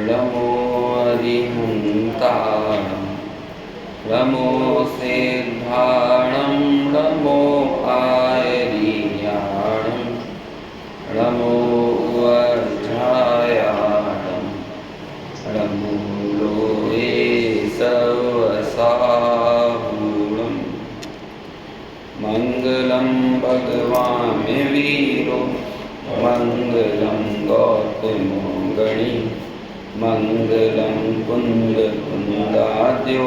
नमो अरिहन्तारं नमो सिद्धाणं नमो आयर्याणं नमो वर्धायाणं नमो लोये सर्वसाहूणं मङ्गलं भगवान् वीरो मङ्गलं गौतमोगणि मङ्गलं कुन्दकुन्दाद्यो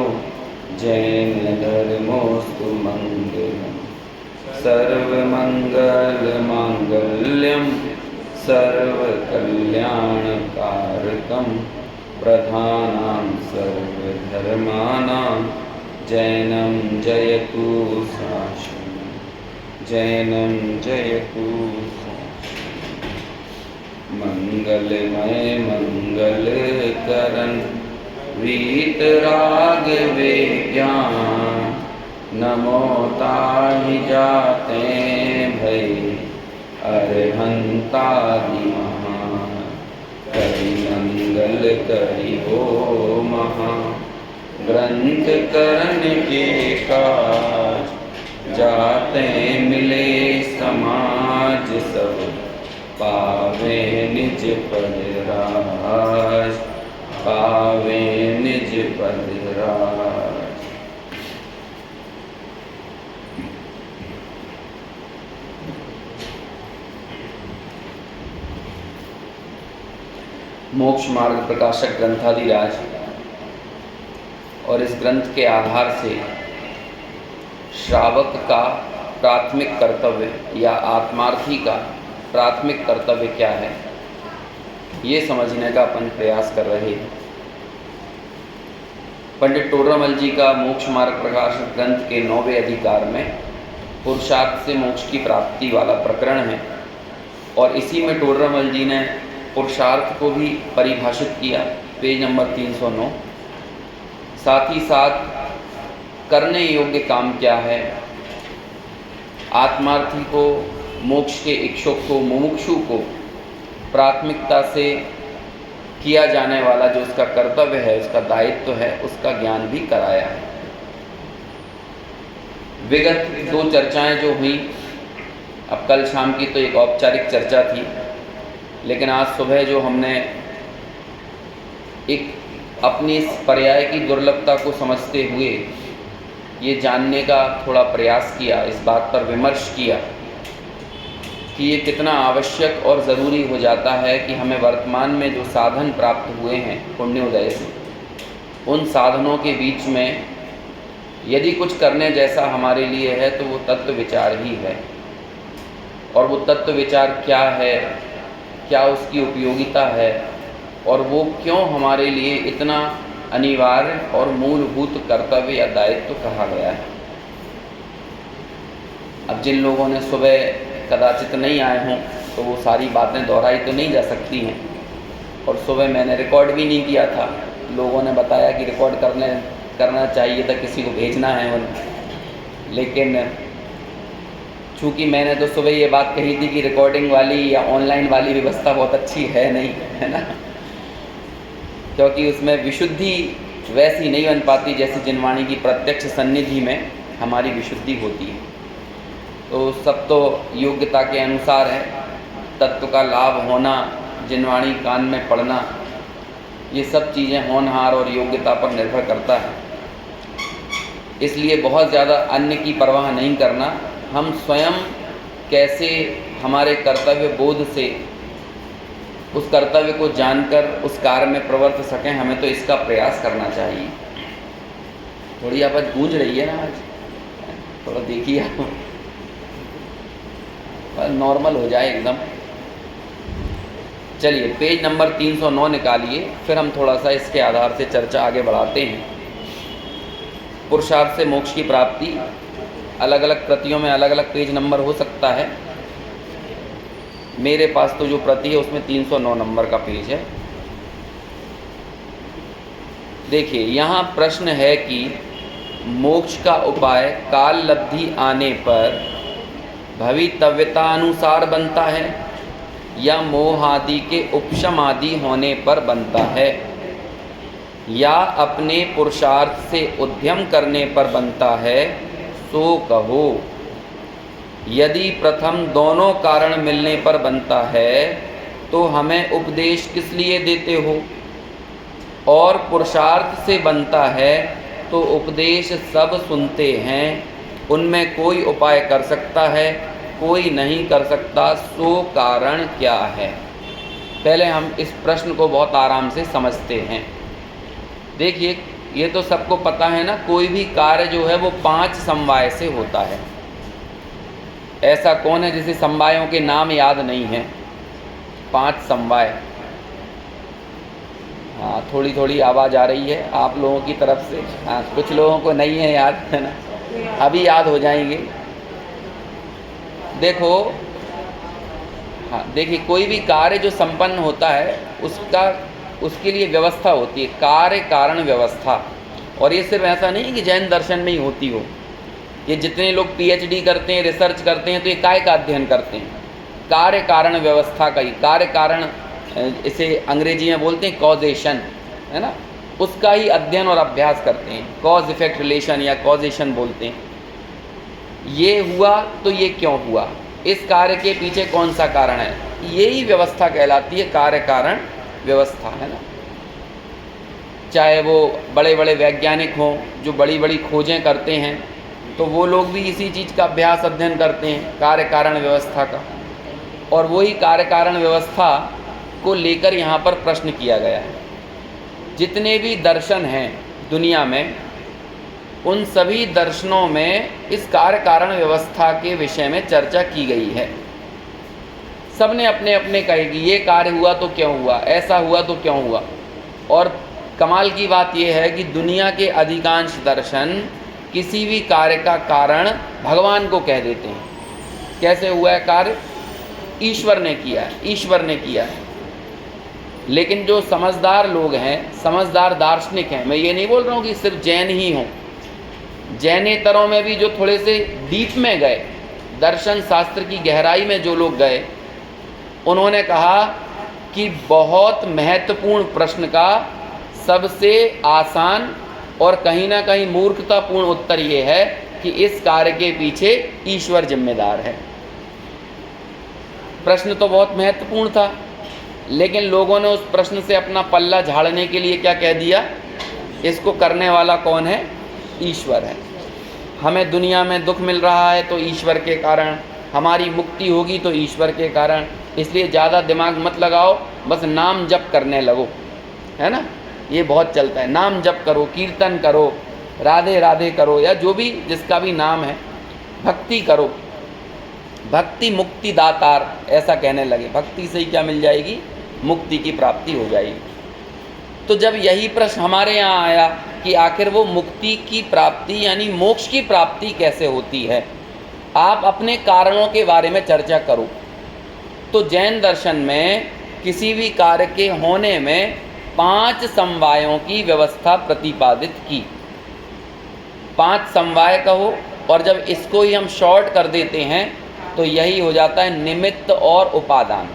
जैनधर्मोऽस्तु मङ्गलम् सर्वमङ्गलमाङ्गल्यं सर्वकल्याणकारकं प्रधानं सर्वधर्माणां जैनं जयतु शाश्वतं जैनं जयतु मंगलमय मंगलकरण वीतराग विज्ञान नमो ताहि जाते भय अरहंतादि महान करि मंगल करि हो महा ग्रंथ करण के काज जाते मिले समाज सब पावे निज पद राज पावे निज पद राज। मोक्ष मार्ग प्रकाशक ग्रंथादिराज और इस ग्रंथ के आधार से श्रावक का प्राथमिक कर्तव्य या आत्मार्थी का प्राथमिक कर्तव्य क्या है, ये समझने का अपन प्रयास कर रहे हैं। पंडित टोडरमल जी का मोक्ष मार्ग प्रकाशक ग्रंथ के 9वें अधिकार में पुरुषार्थ से मोक्ष की प्राप्ति वाला प्रकरण है और इसी में टोडरमल जी ने पुरुषार्थ को भी परिभाषित किया, पेज नंबर 309। साथ ही साथ करने योग्य काम क्या है, आत्मार्थी को, मोक्ष के इच्छुक को, मुमुक्षु को प्राथमिकता से किया जाने वाला जो उसका कर्तव्य है, उसका दायित्व है, उसका ज्ञान भी कराया है। विगत 2 चर्चाएं जो हुई, अब कल शाम की तो एक औपचारिक चर्चा थी, लेकिन आज सुबह जो हमने एक अपनी इस पर्याय की दुर्लभता को समझते हुए ये जानने का थोड़ा प्रयास किया, इस बात पर विमर्श किया कि ये कितना आवश्यक और ज़रूरी हो जाता है कि हमें वर्तमान में जो साधन प्राप्त हुए हैं पुण्योदय से, उन साधनों के बीच में यदि कुछ करने जैसा हमारे लिए है तो वो तत्व विचार ही है। और वो तत्व विचार क्या है, क्या उसकी उपयोगिता है और वो क्यों हमारे लिए इतना अनिवार्य और मूलभूत कर्तव्य या दायित्व कहा गया है। अब जिन लोगों ने सुबह कदाचित नहीं आए हों तो वो सारी बातें दोहराई तो नहीं जा सकती हैं, और सुबह मैंने रिकॉर्ड भी नहीं किया था। लोगों ने बताया कि रिकॉर्ड करना चाहिए था, किसी को भेजना है, लेकिन चूँकि मैंने तो सुबह ये बात कही थी कि रिकॉर्डिंग वाली या ऑनलाइन वाली व्यवस्था बहुत अच्छी है नहीं, है ना, क्योंकि उसमें विशुद्धि वैसी नहीं बन पाती जैसे जिनवाणी की प्रत्यक्ष सन्निधि में हमारी विशुद्धि होती है। तो सब तो योग्यता के अनुसार है, तत्व का लाभ होना, जिनवाणी कान में पड़ना, ये सब चीज़ें होनहार और योग्यता पर निर्भर करता है। इसलिए बहुत ज़्यादा अन्य की परवाह नहीं करना, हम स्वयं कैसे हमारे कर्तव्य बोध से उस कर्तव्य को जानकर उस कार्य में प्रवर्त सकें, हमें तो इसका प्रयास करना चाहिए। थोड़ी आवाज़ गूंज रही है ना आज, थोड़ा देखिए आप, नॉर्मल हो जाए एकदम। चलिए पेज नंबर 309 निकालिए, फिर हम थोड़ा सा इसके आधार से चर्चा आगे बढ़ाते हैं। पुरुषार्थ से मोक्ष की प्राप्ति, अलग अलग प्रतियों में अलग अलग पेज नंबर हो सकता है। मेरे पास तो जो प्रति है उसमें 309 नंबर का पेज है। देखिए यहाँ प्रश्न है कि मोक्ष का उपाय काल लब्धि आने पर भवितव्यता अनुसार बनता है या मोहादि के उपशमादि होने पर बनता है, या अपने पुरुषार्थ से उद्यम करने पर बनता है, सो कहो। यदि प्रथम दोनों कारण मिलने पर बनता है तो हमें उपदेश किस लिए देते हो, और पुरुषार्थ से बनता है तो उपदेश सब सुनते हैं, उनमें कोई उपाय कर सकता है, कोई नहीं कर सकता, सो कारण क्या है। पहले हम इस प्रश्न को बहुत आराम से समझते हैं। देखिए, ये तो सबको पता है ना, कोई भी कार्य जो है वो 5 समवाय से होता है। ऐसा कौन है जिसे समवायों के नाम याद नहीं है? 5 समवाय। हाँ, थोड़ी थोड़ी आवाज़ आ रही है आप लोगों की तरफ से। हाँ, कुछ लोगों को नहीं है याद, है ना, अभी याद हो जाएंगे। देखो, हाँ देखिए, कोई भी कार्य जो संपन्न होता है उसके लिए व्यवस्था होती है, कार्य कारण व्यवस्था। और ये सिर्फ ऐसा नहीं कि जैन दर्शन में ही होती हो। ये जितने लोग पीएचडी करते हैं, रिसर्च करते हैं, तो ये काय का अध्ययन करते हैं? कार्य कारण व्यवस्था का ही। कार्य कारण, इसे अंग्रेजी में बोलते हैं कॉजेशन, है ना, उसका ही अध्ययन और अभ्यास करते हैं। कॉज इफेक्ट रिलेशन या कॉजेशन बोलते हैं। ये हुआ तो ये क्यों हुआ, इस कार्य के पीछे कौन सा कारण है, यही व्यवस्था कहलाती है कार्य कारण व्यवस्था, है ना। चाहे वो बड़े बड़े वैज्ञानिक हों जो बड़ी बड़ी खोजें करते हैं, तो वो लोग भी इसी चीज़ का अभ्यास अध्ययन करते हैं, कार्य कारण व्यवस्था का। और वही कार्य कारण व्यवस्था को लेकर यहाँ पर प्रश्न किया गया है। जितने भी दर्शन हैं दुनिया में, उन सभी दर्शनों में इस कार्य कारण व्यवस्था के विषय में चर्चा की गई है। सबने अपने अपने कहे कि ये कार्य हुआ तो क्यों हुआ, ऐसा हुआ तो क्यों हुआ। और कमाल की बात यह है कि दुनिया के अधिकांश दर्शन किसी भी कार्य का कारण भगवान को कह देते हैं। कैसे हुआ है कार्य? ईश्वर ने किया है, ईश्वर ने किया है। लेकिन जो समझदार लोग हैं, समझदार दार्शनिक हैं, मैं ये नहीं बोल रहा हूँ कि सिर्फ जैन ही हों, जैनेतरों में भी जो थोड़े से डीप में गए, दर्शन शास्त्र की गहराई में जो लोग गए, उन्होंने कहा कि बहुत महत्वपूर्ण प्रश्न का सबसे आसान और कहीं ना कहीं मूर्खतापूर्ण उत्तर ये है कि इस कार्य के पीछे ईश्वर जिम्मेदार है। प्रश्न तो बहुत महत्वपूर्ण था, लेकिन लोगों ने उस प्रश्न से अपना पल्ला झाड़ने के लिए क्या कह दिया? इसको करने वाला कौन है? ईश्वर है। हमें दुनिया में दुख मिल रहा है तो ईश्वर के कारण, हमारी मुक्ति होगी तो ईश्वर के कारण। इसलिए ज़्यादा दिमाग मत लगाओ, बस नाम जप करने लगो, है ना। ये बहुत चलता है, नाम जप करो, कीर्तन करो, राधे राधे करो, या जो भी जिसका भी नाम है, भक्ति करो। भक्ति मुक्ति दातार, ऐसा कहने लगे। भक्ति से ही क्या मिल जाएगी? मुक्ति की प्राप्ति हो जाएगी। तो जब यही प्रश्न हमारे यहाँ आया कि आखिर वो मुक्ति की प्राप्ति यानी मोक्ष की प्राप्ति कैसे होती है, आप अपने कारणों के बारे में चर्चा करो। तो जैन दर्शन में किसी भी कार्य के होने में 5 समवायों की व्यवस्था प्रतिपादित की। 5 समवाय कहो, और जब इसको ही हम शॉर्ट कर देते हैं तो यही हो जाता है निमित्त और उपादान।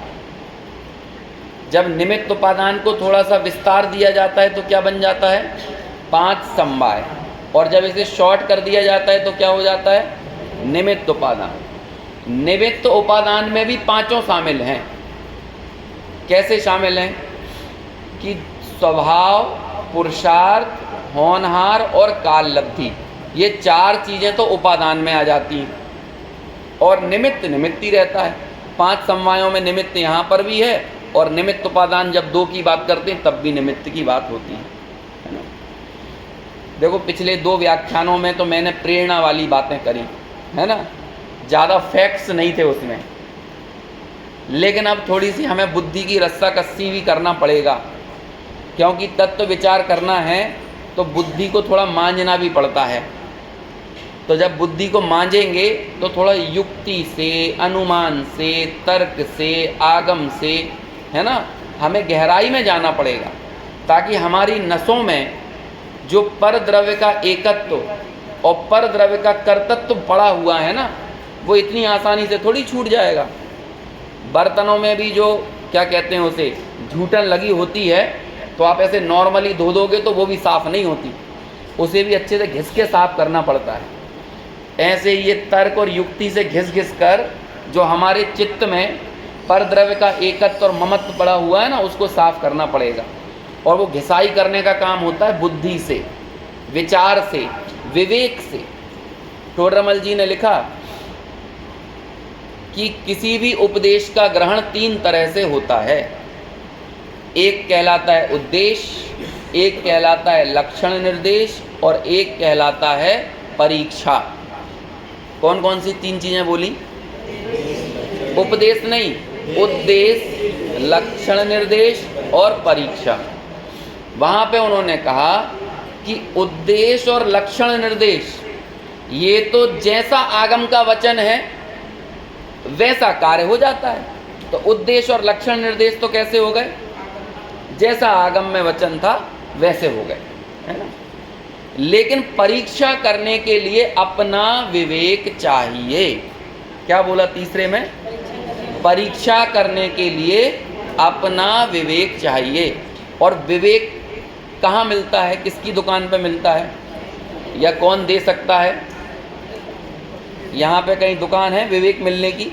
जब निमित्त उपादान को थोड़ा सा विस्तार दिया जाता है तो क्या बन जाता है? 5 समवाय। और जब इसे शॉर्ट कर दिया जाता है तो क्या हो जाता है? निमित्त उपादान। निमित्त उपादान में भी 5 शामिल हैं। कैसे शामिल हैं? कि स्वभाव, पुरुषार्थ, होनहार और काल लब्धि, ये 4 चीज़ें तो उपादान में आ जाती हैं। और निमित्त निमित्त ही रहता है। 5 समवायों में निमित्त यहाँ पर भी है, और निमित्त उपादान जब 2 की बात करते हैं तब भी निमित्त की बात होती है ना। देखो, पिछले 2 व्याख्यानों में तो मैंने प्रेरणा वाली बातें करी, है ना, ज़्यादा फैक्ट्स नहीं थे उसमें। लेकिन अब थोड़ी सी हमें बुद्धि की रस्साकस्सी भी करना पड़ेगा, क्योंकि तत्व विचार करना है तो बुद्धि को थोड़ा मांझना भी पड़ता है। तो जब बुद्धि को मांझेंगे तो थोड़ा युक्ति से, अनुमान से, तर्क से, आगम से, है ना, हमें गहराई में जाना पड़ेगा, ताकि हमारी नसों में जो पर द्रव्य का एकत्व और पर द्रव्य का कर्तृत्व पड़ा हुआ है ना, वो इतनी आसानी से थोड़ी छूट जाएगा। बर्तनों में भी जो क्या कहते हैं उसे झूठन लगी होती है, तो आप ऐसे नॉर्मली धो दोगे तो वो भी साफ़ नहीं होती, उसे भी अच्छे से घिस के साफ करना पड़ता है। ऐसे ये तर्क और युक्ति से घिस घिस कर जो हमारे चित्त में परद्रव्य का एकत्व और ममत्व पड़ा हुआ है ना, उसको साफ करना पड़ेगा। और वो घिसाई करने का काम होता है बुद्धि से, विचार से, विवेक से। टोडरमल जी ने लिखा कि किसी भी उपदेश का ग्रहण 3 तरह से होता है। एक कहलाता है उद्देश्य, एक कहलाता है लक्षण निर्देश, और एक कहलाता है परीक्षा। कौन कौन सी 3 चीज़ें बोली? उपदेश नहीं, उद्देश्य, लक्षण निर्देश और परीक्षा। वहाँ पे उन्होंने कहा कि उद्देश्य और लक्षण निर्देश ये तो जैसा आगम का वचन है वैसा कार्य हो जाता है। तो उद्देश्य और लक्षण निर्देश तो कैसे हो गए? जैसा आगम में वचन था वैसे हो गए, है ना। लेकिन परीक्षा करने के लिए अपना विवेक चाहिए। क्या बोला तीसरे में? परीक्षा करने के लिए अपना विवेक चाहिए। और विवेक कहाँ मिलता है? किसकी दुकान पे मिलता है? या कौन दे सकता है? यहाँ पे कहीं दुकान है विवेक मिलने की?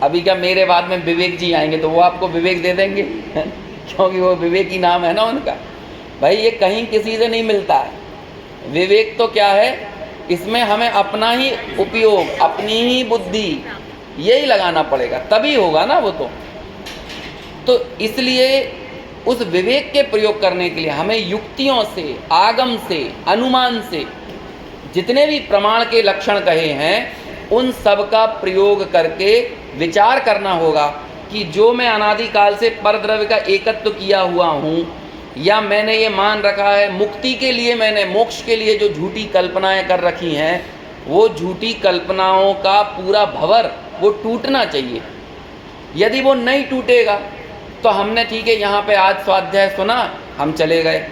अभी क्या मेरे बाद में विवेक जी आएंगे तो वो आपको विवेक दे देंगे क्योंकि वो विवेक ही नाम है ना उनका। भाई ये कहीं किसी से नहीं मिलता है। विवेक तो क्या है? इसमें हमें अपना ही उपयोग, अपनी ही बुद्धि यही लगाना पड़ेगा, तभी होगा ना वो तो इसलिए उस विवेक के प्रयोग करने के लिए हमें युक्तियों से, आगम से, अनुमान से जितने भी प्रमाण के लक्षण कहे हैं उन सब का प्रयोग करके विचार करना होगा कि जो मैं अनादिकाल से परद्रव्य का एकत्व किया हुआ हूँ, या मैंने ये मान रखा है मुक्ति के लिए, मैंने मोक्ष के लिए जो झूठी कल्पनाएं कर रखी हैं, वो झूठी कल्पनाओं का पूरा भंवर वो टूटना चाहिए। यदि वो नहीं टूटेगा तो हमने ठीक है यहाँ पे आज स्वाध्याय सुना, हम चले गए,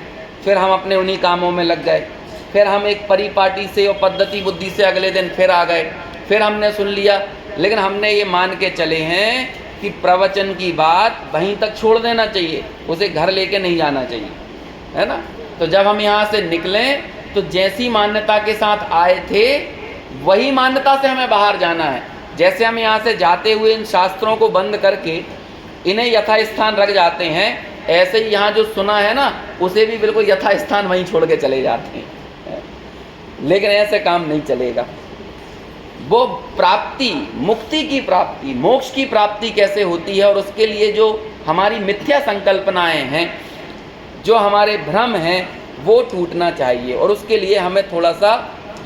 फिर हम अपने उन्हीं कामों में लग गए, फिर हम एक परिपाटी से और पद्धति बुद्धि से अगले दिन फिर आ गए, फिर हमने सुन लिया, लेकिन हमने ये मान के चले हैं कि प्रवचन की बात वहीं तक छोड़ देना चाहिए, उसे घर लेके नहीं जाना चाहिए, है ना। तो जब हम यहाँ से निकलें तो जैसी मान्यता के साथ आए थे वही मान्यता से हमें बाहर जाना है। जैसे हम यहाँ से जाते हुए इन शास्त्रों को बंद करके इन्हें यथास्थान रख जाते हैं, ऐसे ही यहाँ जो सुना है ना उसे भी बिल्कुल यथास्थान वहीं छोड़ के चले जाते हैं। लेकिन ऐसे काम नहीं चलेगा। वो प्राप्ति, मुक्ति की प्राप्ति, मोक्ष की प्राप्ति कैसे होती है, और उसके लिए जो हमारी मिथ्या संकल्पनाएं हैं, जो हमारे भ्रम हैं, वो टूटना चाहिए। और उसके लिए हमें थोड़ा सा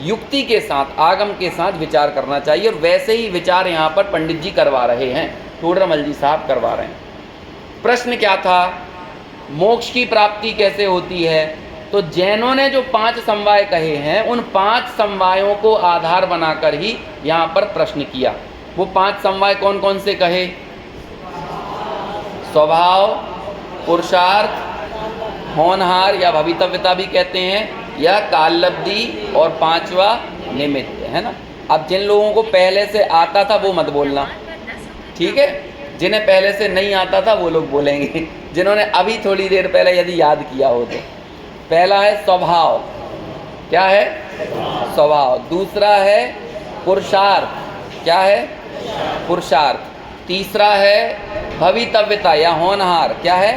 युक्ति के साथ, आगम के साथ विचार करना चाहिए। और वैसे ही विचार यहाँ पर पंडित जी करवा रहे हैं, टोडरमल जी साहब करवा रहे हैं। प्रश्न क्या था? मोक्ष की प्राप्ति कैसे होती है? तो जैनों ने जो 5 समवाय कहे हैं, उन 5 समवायों को आधार बनाकर ही यहाँ पर प्रश्न किया। वो 5 समवाय कौन कौन से कहे? स्वभाव, पुरुषार्थ, होनहार या भवितव्यता भी कहते हैं, या काललब्धि, और 5वां निमित्त, है ना। अब जिन लोगों को पहले से आता था वो मत बोलना, ठीक है। जिन्हें पहले से नहीं आता था वो लोग बोलेंगे, जिन्होंने अभी थोड़ी देर पहले यदि याद किया हो तो। पहला है स्वभाव। क्या है? स्वभाव। दूसरा है पुरुषार्थ। क्या है? पुरुषार्थ। तीसरा है भवितव्यता या होनहार। क्या है?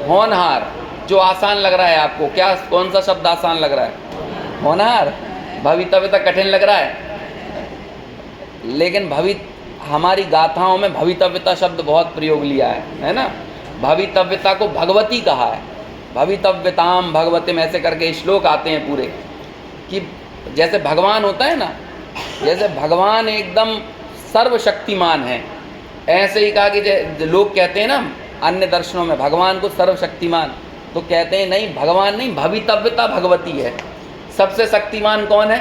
होनहार। जो आसान लग रहा है आपको, क्या कौन सा शब्द आसान लग रहा है? होनहार। भवितव्यता कठिन लग रहा है, लेकिन हमारी गाथाओं में भवितव्यता शब्द बहुत प्रयोग लिया है ना। भवितव्यता को भगवती कहा है, भवितव्यताम भगवतीम, ऐसे करके श्लोक आते हैं पूरे, कि जैसे भगवान होता है ना, जैसे भगवान एकदम सर्वशक्तिमान है, ऐसे ही कहा कि लोग कहते हैं ना अन्य दर्शनों में भगवान को सर्वशक्तिमान, तो कहते हैं नहीं, भगवान नहीं, भवितव्यता भगवती है। सबसे शक्तिमान कौन है?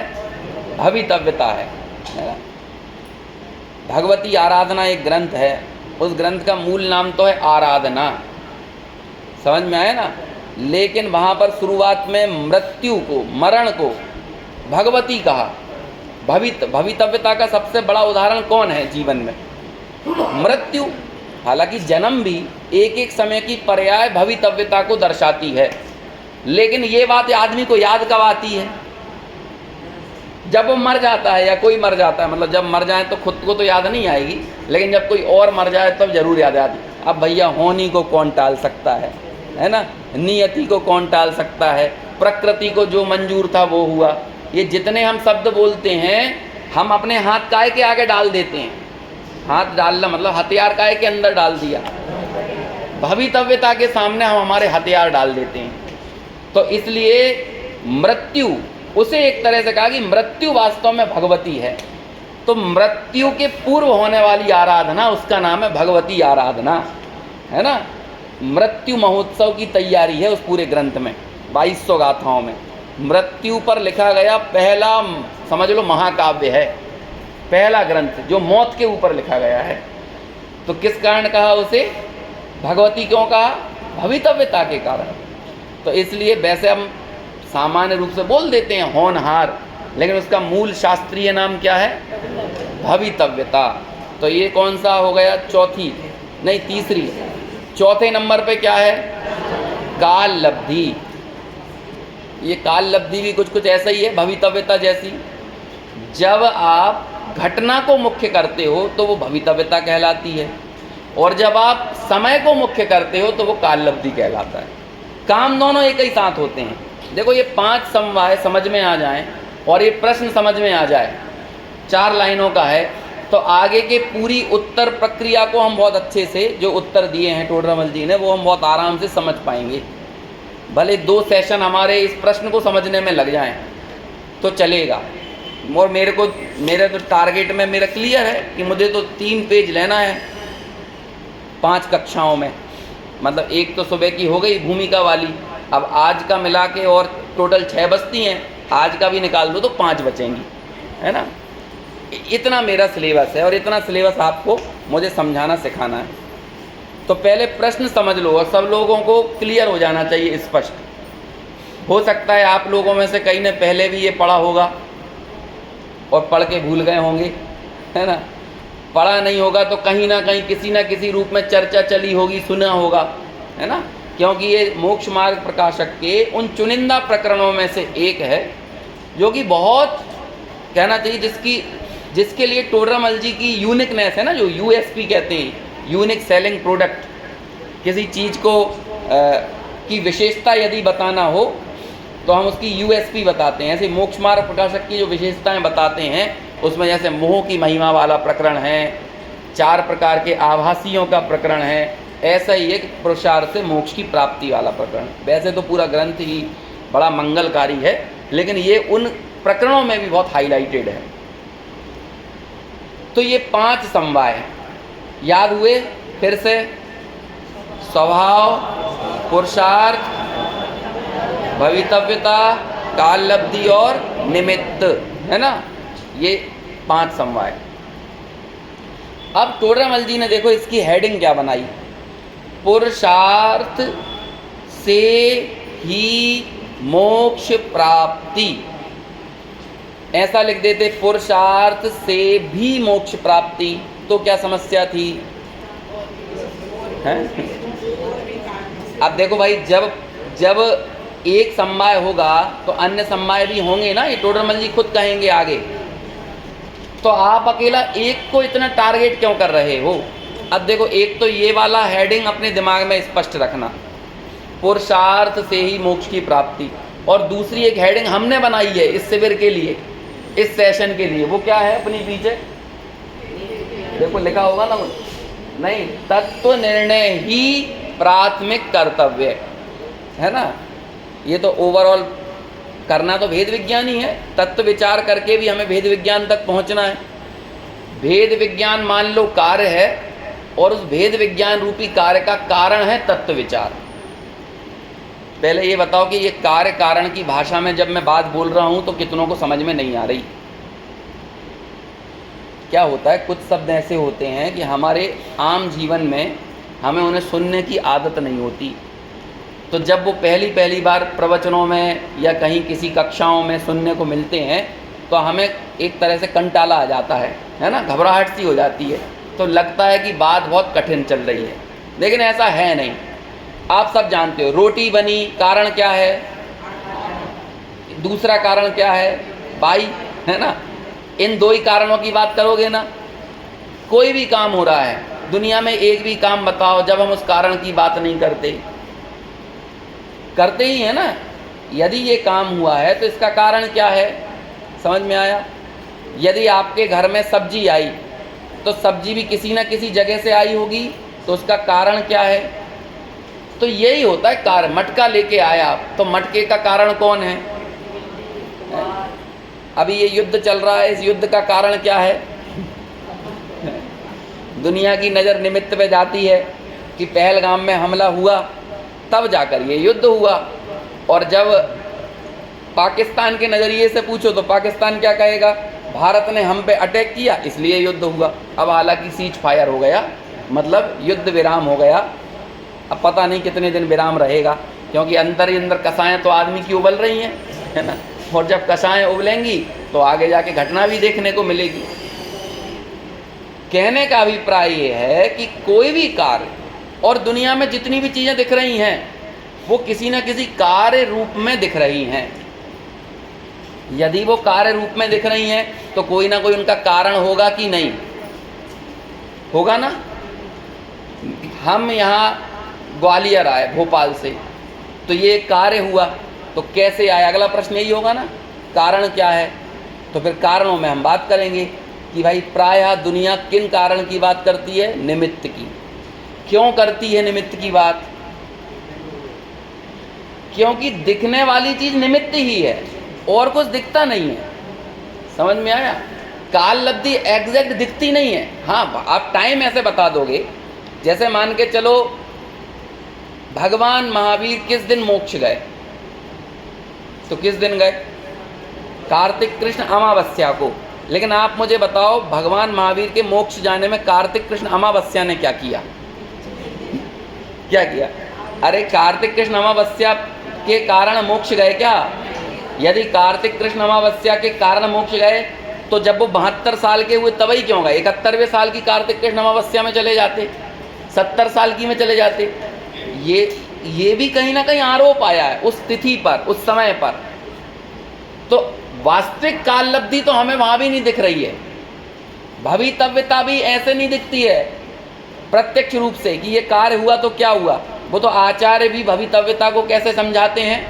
भवितव्यता है। भगवती आराधना एक ग्रंथ है, उस ग्रंथ का मूल नाम तो है आराधना, समझ में आया ना। लेकिन वहाँ पर शुरुआत में मृत्यु को, मरण को भगवती कहा। भवितव्यता का सबसे बड़ा उदाहरण कौन है जीवन में? मृत्यु, हालांकि जन्म भी एक एक समय की पर्याय भवितव्यता को दर्शाती है, लेकिन ये बात आदमी को याद कब आती है? जब वो मर जाता है या कोई मर जाता है। मतलब जब मर जाए तो खुद को तो याद नहीं आएगी, लेकिन जब कोई और मर जाए तब जरूर याद आती। अब भैया होनी को कौन टाल सकता है ना? नियति को कौन टाल सकता है? प्रकृति को जो मंजूर था वो हुआ। ये जितने हम शब्द बोलते हैं, हम अपने हाथ काय के आगे डाल देते हैं। हाथ डालना मतलब हथियार काय के अंदर डाल दिया, भवितव्यता के सामने हम हमारे हथियार डाल देते हैं। तो इसलिए मृत्यु, उसे एक तरह से कहा कि मृत्यु वास्तव में भगवती है। तो मृत्यु के पूर्व होने वाली आराधना, उसका नाम है भगवती आराधना, है ना? मृत्यु महोत्सव की तैयारी है उस पूरे ग्रंथ में, 2200 गाथाओं में। मृत्यु पर लिखा गया पहला, समझ लो, महाकाव्य है, पहला ग्रंथ जो मौत के ऊपर लिखा गया है। तो किस कारण कहा उसे भगवती? क्यों कहा? भवितव्यता के कारण। तो इसलिए वैसे हम सामान्य रूप से बोल देते हैं होनहार, लेकिन उसका मूल शास्त्रीय नाम क्या है? भवितव्यता। तो ये कौन सा हो गया? चौथी नहीं, तीसरी। चौथे नंबर पे क्या है? काल लब्धि। ये काल लब्धि भी कुछ कुछ ऐसा ही है भवितव्यता जैसी। जब आप घटना को मुख्य करते हो तो वो भवितव्यता कहलाती है, और जब आप समय को मुख्य करते हो तो वो काल लब्धि कहलाता है। काम दोनों एक ही साथ होते हैं। देखो, ये 5 समवाय समझ में आ जाएं और ये प्रश्न समझ में आ जाए, 4 लाइनों का है, तो आगे के पूरी उत्तर प्रक्रिया को हम बहुत अच्छे से, जो उत्तर दिए हैं टोडरमल जी ने, वो हम बहुत आराम से समझ पाएंगे। भले 2 सेशन हमारे इस प्रश्न को समझने में लग जाएं तो चलेगा। और मेरे तो टारगेट में मेरा क्लियर है कि मुझे तो 3 पेज लेना है 5 कक्षाओं में। मतलब एक तो सुबह की हो गई भूमिका वाली, अब आज का मिला के और टोटल 6 बचती हैं, आज का भी निकाल दो तो 5 बचेंगी, है ना? इतना मेरा सिलेबस है और इतना सिलेबस आपको मुझे समझाना सिखाना है। तो पहले प्रश्न समझ लो और सब लोगों को क्लियर हो जाना चाहिए, स्पष्ट। हो सकता है आप लोगों में से कई ने पहले भी ये पढ़ा होगा और पढ़ के भूल गए होंगे, है ना? पढ़ा नहीं होगा तो कहीं ना कहीं किसी न किसी रूप में चर्चा चली होगी, सुना होगा, है ना? क्योंकि ये मोक्ष मार्ग प्रकाशक के उन चुनिंदा प्रकरणों में से एक है जो कि बहुत कहना चाहिए, जिसके लिए टोडरमल जी की यूनिकनेस है ना, जो यूएसपी कहते हैं, यूनिक सेलिंग प्रोडक्ट। किसी चीज़ को की विशेषता यदि बताना हो तो हम उसकी यूएसपी बताते हैं। ऐसे मोक्ष मार्ग प्रकाशक की जो विशेषताएं बताते हैं उसमें जैसे मोह की महिमा वाला प्रकरण है, 4 प्रकार के आभासियों का प्रकरण है, ऐसा ही एक पुरुषार्थ से मोक्ष की प्राप्ति वाला प्रकरण। वैसे तो पूरा ग्रंथ ही बड़ा मंगलकारी है, लेकिन ये उन प्रकरणों में भी बहुत हाईलाइटेड है। तो ये 5 समवाय याद हुए फिर से? स्वभाव, पुरुषार्थ, भवितव्यता, काल लब्धि और निमित्त, है ना? ये 5 समवाय। अब टोडरमल जी ने देखो इसकी हेडिंग क्या बनाई, पुरुषार्थ से ही मोक्ष प्राप्ति। ऐसा लिख देते पुरुषार्थ से भी मोक्ष प्राप्ति, तो क्या समस्या थी? हैं? अब देखो भाई, जब एक समवाय होगा तो अन्य समवाय भी होंगे ना, ये टोडरमल जी खुद कहेंगे आगे। तो आप अकेला एक को इतना टारगेट क्यों कर रहे हो? अब देखो, एक तो ये वाला हेडिंग अपने दिमाग में स्पष्ट रखना, पुरुषार्थ से ही मोक्ष की प्राप्ति। और दूसरी एक हेडिंग हमने बनाई है इस शिविर के लिए, इस सेशन के लिए, वो क्या है अपनी पीछे देखो लिखा होगा ना, नहीं, तत्व निर्णय ही प्राथमिक कर्तव्य है ना। ये तो ओवरऑल करना तो भेद विज्ञान ही है, तत्व विचार करके भी हमें भेद विज्ञान तक पहुंचना है। भेद विज्ञान मान लो कार्य है और उस भेद विज्ञान रूपी कार्य का कारण है तत्व विचार। पहले ये बताओ कि ये कार्य कारण की भाषा में जब मैं बात बोल रहा हूं तो कितनों को समझ में नहीं आ रही? क्या होता है, कुछ शब्द ऐसे होते हैं कि हमारे आम जीवन में हमें उन्हें सुनने की आदत नहीं होती, तो जब वो पहली बार प्रवचनों में या कहीं किसी कक्षाओं में सुनने को मिलते हैं तो हमें एक तरह से कंटाला आ जाता है ना, घबराहट सी हो जाती है। तो लगता है कि बात बहुत कठिन चल रही है, लेकिन ऐसा है नहीं। आप सब जानते हो रोटी बनी, कारण क्या है? दूसरा कारण क्या है? बाई, है ना। इन दो ही कारणों की बात करोगे ना। कोई भी काम हो रहा है दुनिया में, एक भी काम बताओ जब हम उस कारण की बात नहीं करते ही है ना। यदि ये काम हुआ है तो इसका कारण क्या है? समझ में आया? यदि आपके घर में सब्जी आई तो सब्जी भी किसी ना किसी जगह से आई होगी, तो उसका कारण क्या है? तो यही होता है कारण। मटका लेके आया आप, तो मटके का कारण कौन है? अभी ये युद्ध चल रहा है, इस युद्ध का कारण क्या है? दुनिया की नज़र निमित्त पे जाती है कि पहलगाम में हमला हुआ, तब जाकर ये युद्ध हुआ। और जब पाकिस्तान के नज़रिए से पूछो तो पाकिस्तान क्या कहेगा? भारत ने हम पे अटैक किया इसलिए युद्ध हुआ। अब हालांकि सीज फायर हो गया, मतलब युद्ध विराम हो गया। अब पता नहीं कितने दिन विराम रहेगा, क्योंकि अंदर ही अंदर कसाएँ तो आदमी की उबल रही हैं, है ना। और जब कसाएँ उबलेंगी तो आगे जाके घटना भी देखने को मिलेगी। कहने का अभिप्राय ये है कि कोई भी कार्य, और दुनिया में जितनी भी चीज़ें दिख रही हैं वो किसी न किसी कार्य रूप में दिख रही हैं। यदि वो कार्य रूप में दिख रही हैं तो कोई ना कोई उनका कारण होगा कि नहीं होगा ना। हम यहाँ ग्वालियर आए भोपाल से, तो ये कार्य हुआ, तो कैसे आया? अगला प्रश्न यही होगा ना, कारण क्या है? तो फिर कारणों में हम बात करेंगे कि भाई प्रायः दुनिया किन कारण की बात करती है? निमित्त की। क्यों करती है निमित्त की बात? क्योंकि दिखने वाली चीज़ निमित्त ही है, और कुछ दिखता नहीं है। समझ में आया? काल लब्धि एग्जैक्ट दिखती नहीं है। हाँ, आप टाइम ऐसे बता दोगे, जैसे मान के चलो भगवान महावीर किस दिन मोक्ष गए, तो किस दिन गए? कार्तिक कृष्ण अमावस्या को। लेकिन आप मुझे बताओ, भगवान महावीर के मोक्ष जाने में कार्तिक कृष्ण अमावस्या ने क्या किया? क्या किया? अरे कार्तिक कृष्ण अमावस्या के कारण मोक्ष गए क्या? यदि कार्तिक कृष्ण अमावस्या के कारण मोक्ष गए तो जब वो 72 साल के हुए तभी क्यों गए? 71वें साल की कार्तिक कृष्ण अमावस्या में चले जाते, 70 साल की में चले जाते। ये भी कहीं ना कहीं आरोप आया है उस तिथि पर, उस समय पर। तो वास्तविक काल लब्धि तो हमें वहाँ भी नहीं दिख रही है। भवितव्यता भी ऐसे नहीं दिखती है प्रत्यक्ष रूप से कि ये कार्य हुआ तो क्या हुआ। वो तो आचार्य भी भवितव्यता को कैसे समझाते हैं?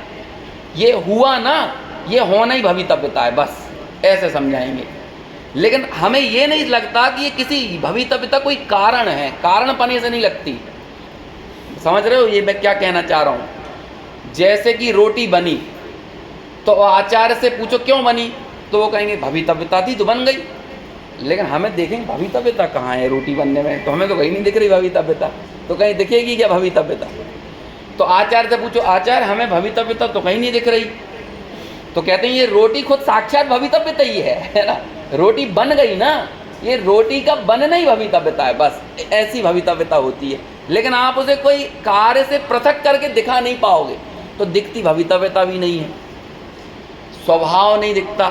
ये हुआ ना, ये होना ही भवितव्यता है, बस ऐसे समझाएंगे। लेकिन हमें ये नहीं लगता कि ये किसी भवितव्यता कोई कारण है, कारण पने से नहीं लगती। समझ रहे हो ये मैं क्या कहना चाह रहा हूँ? जैसे कि रोटी बनी तो आचार्य से पूछो क्यों बनी, तो वो कहेंगे भवितव्यता थी तो बन गई। लेकिन हमें देखेंगे भवितव्यता कहाँ है रोटी बनने में, तो हमें तो कहीं नहीं दिख रही भवितव्यता। तो कहीं दिखेगी क्या भवितव्यता? तो आचार्य से पूछो, आचार्य हमें भवितव्यता तो कहीं नहीं दिख रही। तो कहते हैं ये रोटी खुद साक्षात भवितव्यता ही है ना। रोटी बन गई ना, ये रोटी का बनना ही भवितव्यता है, बस ऐसी भवितव्यता होती है। लेकिन आप उसे कोई कार्य से पृथक करके दिखा नहीं पाओगे, तो दिखती भवितव्यता भी नहीं है। स्वभाव नहीं दिखता,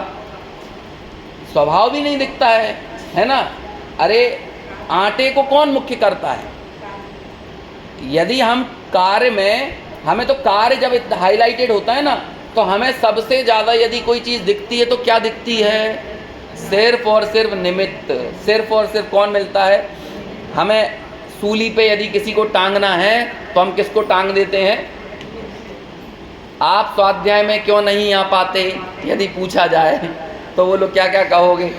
स्वभाव भी नहीं दिखता है ना। अरे आटे को कौन मुख्य करता है? यदि हम कार्य में, हमें तो कार्य जब हाईलाइटेड होता है ना, तो हमें सबसे ज़्यादा यदि कोई चीज़ दिखती है तो क्या दिखती है? सिर्फ और सिर्फ निमित्त। सिर्फ और सिर्फ कौन मिलता है हमें? सूली पे यदि किसी को टांगना है तो हम किसको टांग देते हैं? आप स्वाध्याय में क्यों नहीं आ पाते यदि पूछा जाए तो वो लोग क्या क्या कहोगे?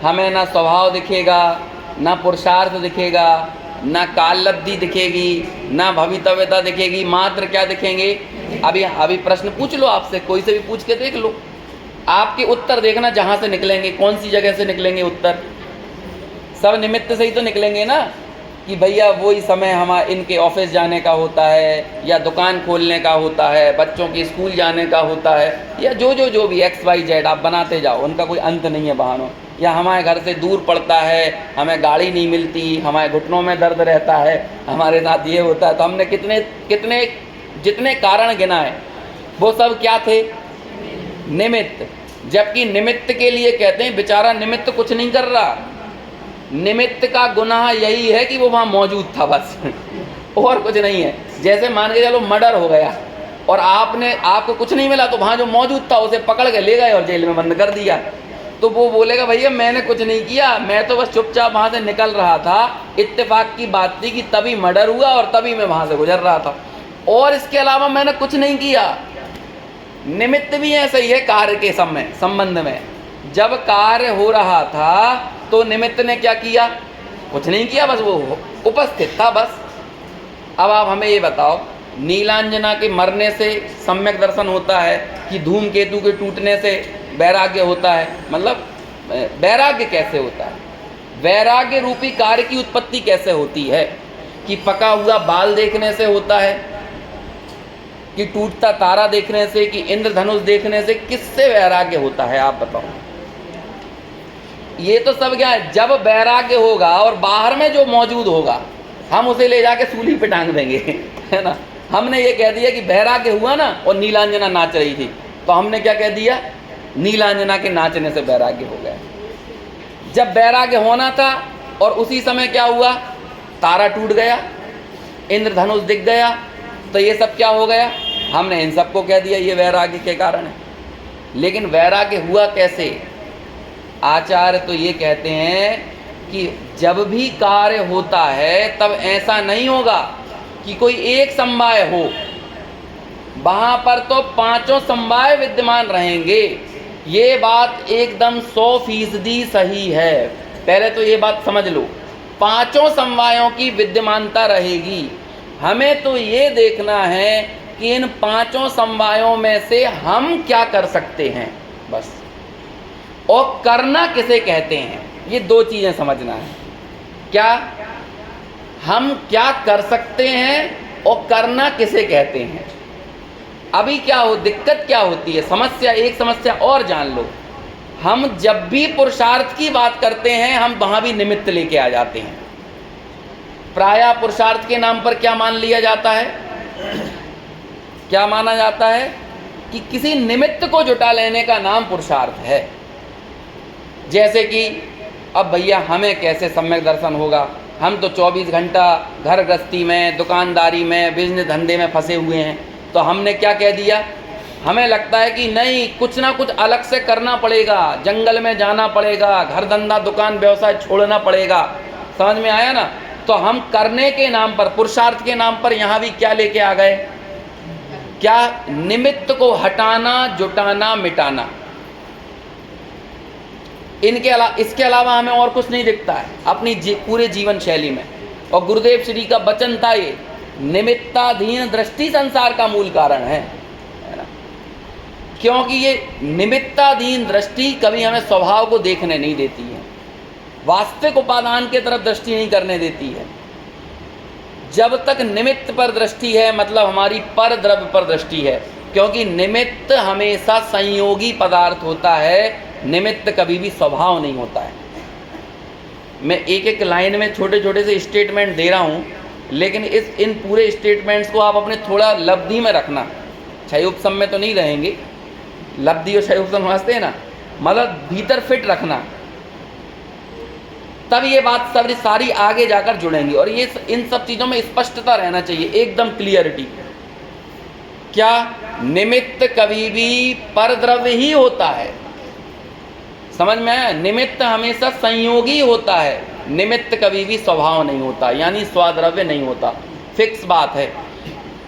हमें ना स्वभाव दिखेगा, ना पुरुषार्थ दिखेगा, ना काल लब्धि दिखेगी, ना भवितव्यता दिखेगी, मात्र क्या दिखेंगे? अभी प्रश्न पूछ लो, आपसे कोई से भी पूछ के देख लो, आपके उत्तर देखना जहाँ से निकलेंगे, कौन सी जगह से निकलेंगे उत्तर? सब निमित्त से ही तो निकलेंगे ना, कि भैया वही समय हमारा इनके ऑफिस जाने का होता है, या दुकान खोलने का होता है, बच्चों के स्कूल जाने का होता है, या जो भी XYZ आप बनाते जाओ, उनका कोई अंत नहीं है बहानों। या हमारे घर से दूर पड़ता है, हमें गाड़ी नहीं मिलती, हमारे घुटनों में दर्द रहता है, हमारे साथ ये होता है। तो हमने कितने जितने कारण गिनाए वो सब क्या थे? निमित्त। जबकि निमित्त के लिए कहते हैं बेचारा निमित्त कुछ नहीं कर रहा, निमित्त का गुनाह यही है कि वो वहाँ मौजूद था बस और कुछ नहीं है। जैसे मान के चलो मर्डर हो गया और आपको कुछ नहीं मिला, तो वहाँ जो मौजूद था उसे पकड़ के ले गए और जेल में बंद कर दिया, तो वो बोलेगा भैया मैंने कुछ नहीं किया, मैं तो बस चुपचाप वहाँ से निकल रहा था, इत्तेफाक की बात थी कि तभी मर्डर हुआ और तभी मैं वहाँ से गुजर रहा था, और इसके अलावा मैंने कुछ नहीं किया। निमित्त भी ऐसा ही है कार्य के संबंध में। जब कार्य हो रहा था तो निमित्त ने क्या किया? कुछ नहीं किया, बस वो उपस्थित था बस। अब आप हमें ये बताओ, नीलांजना के मरने से सम्यक दर्शन होता है कि धूमकेतु के टूटने से वैराग्य होता है? मतलब वैराग्य कैसे होता है? वैराग्य रूपी कार्य की उत्पत्ति कैसे होती है? कि पका हुआ बाल देखने से होता है, कि टूटता तारा देखने से, कि इंद्रधनुष देखने से? किससे वैराग्य होता है आप बताओ? ये तो सब क्या है, जब वैराग्य होगा और बाहर में जो मौजूद होगा हम उसे ले जाके सूली पे टांग देंगे, है ना। हमने ये कह दिया कि वैराग्य हुआ ना और नीलांजना नाच रही थी, तो हमने क्या कह दिया? नीलांजना के नाचने से वैराग्य हो गया। जब वैराग्य होना था और उसी समय क्या हुआ? तारा टूट गया, इंद्रधनुष दिख गया, तो ये सब क्या हो गया? हमने इन सबको कह दिया ये वैराग्य के कारण है। लेकिन वैराग्य हुआ कैसे? आचार्य तो ये कहते हैं कि जब भी कार्य होता है तब ऐसा नहीं होगा कि कोई एक समवाय हो, वहाँ पर तो पांचों समवाय विद्यमान रहेंगे। ये बात एकदम 100% सही है। पहले तो ये बात समझ लो, पांचों समवायों की विद्यमानता रहेगी। हमें तो ये देखना है कि इन पांचों समवायों में से हम क्या कर सकते हैं बस, और करना किसे कहते हैं, ये दो चीज़ें समझना है। क्या हम क्या कर सकते हैं और करना किसे कहते हैं। अभी क्या हो, दिक्कत क्या होती है, समस्या, एक समस्या और जान लो। हम जब भी पुरुषार्थ की बात करते हैं हम वहाँ भी निमित्त लेके आ जाते हैं। प्रायः पुरुषार्थ के नाम पर क्या मान लिया जाता है? क्या माना जाता है? कि किसी निमित्त को जुटा लेने का नाम पुरुषार्थ है। जैसे कि अब भैया हमें कैसे सम्यक दर्शन होगा, हम तो 24 घंटा घर गृहस्थी में, दुकानदारी में, बिजनेस धंधे में फंसे हुए हैं, तो हमने क्या कह दिया? हमें लगता है कि नहीं, कुछ ना कुछ अलग से करना पड़ेगा, जंगल में जाना पड़ेगा, घर धंधा दुकान व्यवसाय छोड़ना पड़ेगा। समझ में आया ना? तो हम करने के नाम पर, पुरुषार्थ के नाम पर यहाँ भी क्या लेके आ गए? क्या? निमित्त को हटाना, जुटाना, मिटाना। इसके अलावा हमें और कुछ नहीं दिखता है अपनी पूरे जीवन शैली में। और गुरुदेव श्री का वचन था ये, निमित्ताधीन दृष्टि संसार का मूल कारण है ना। क्योंकि ये निमित्ताधीन दृष्टि कभी हमें स्वभाव को देखने नहीं देती है, वास्तविक उपादान के तरफ दृष्टि नहीं करने देती है। जब तक निमित्त पर दृष्टि है, मतलब हमारी पर द्रव्य पर दृष्टि है, क्योंकि निमित्त हमेशा संयोगी पदार्थ होता है, निमित्त कभी भी स्वभाव नहीं होता है। मैं एक एक लाइन में छोटे छोटे से स्टेटमेंट दे रहा हूँ, लेकिन इन पूरे स्टेटमेंट्स को आप अपने थोड़ा लब्धि में रखना, क्षय उपसम में तो नहीं रहेंगे। लब्धि और क्षय उपसम समझते हैं ना, मतलब भीतर फिट रखना, तब ये बात सारी आगे जाकर जुड़ेंगी। और ये इन सब चीज़ों में स्पष्टता रहना चाहिए, एकदम क्लियरिटी। क्या? निमित्त कभी भी परद्रव्य ही होता है। समझ में आया? निमित्त हमेशा संयोगी होता है, निमित्त कभी भी स्वभाव नहीं होता, यानी स्वाद्रव्य नहीं होता, फिक्स बात है।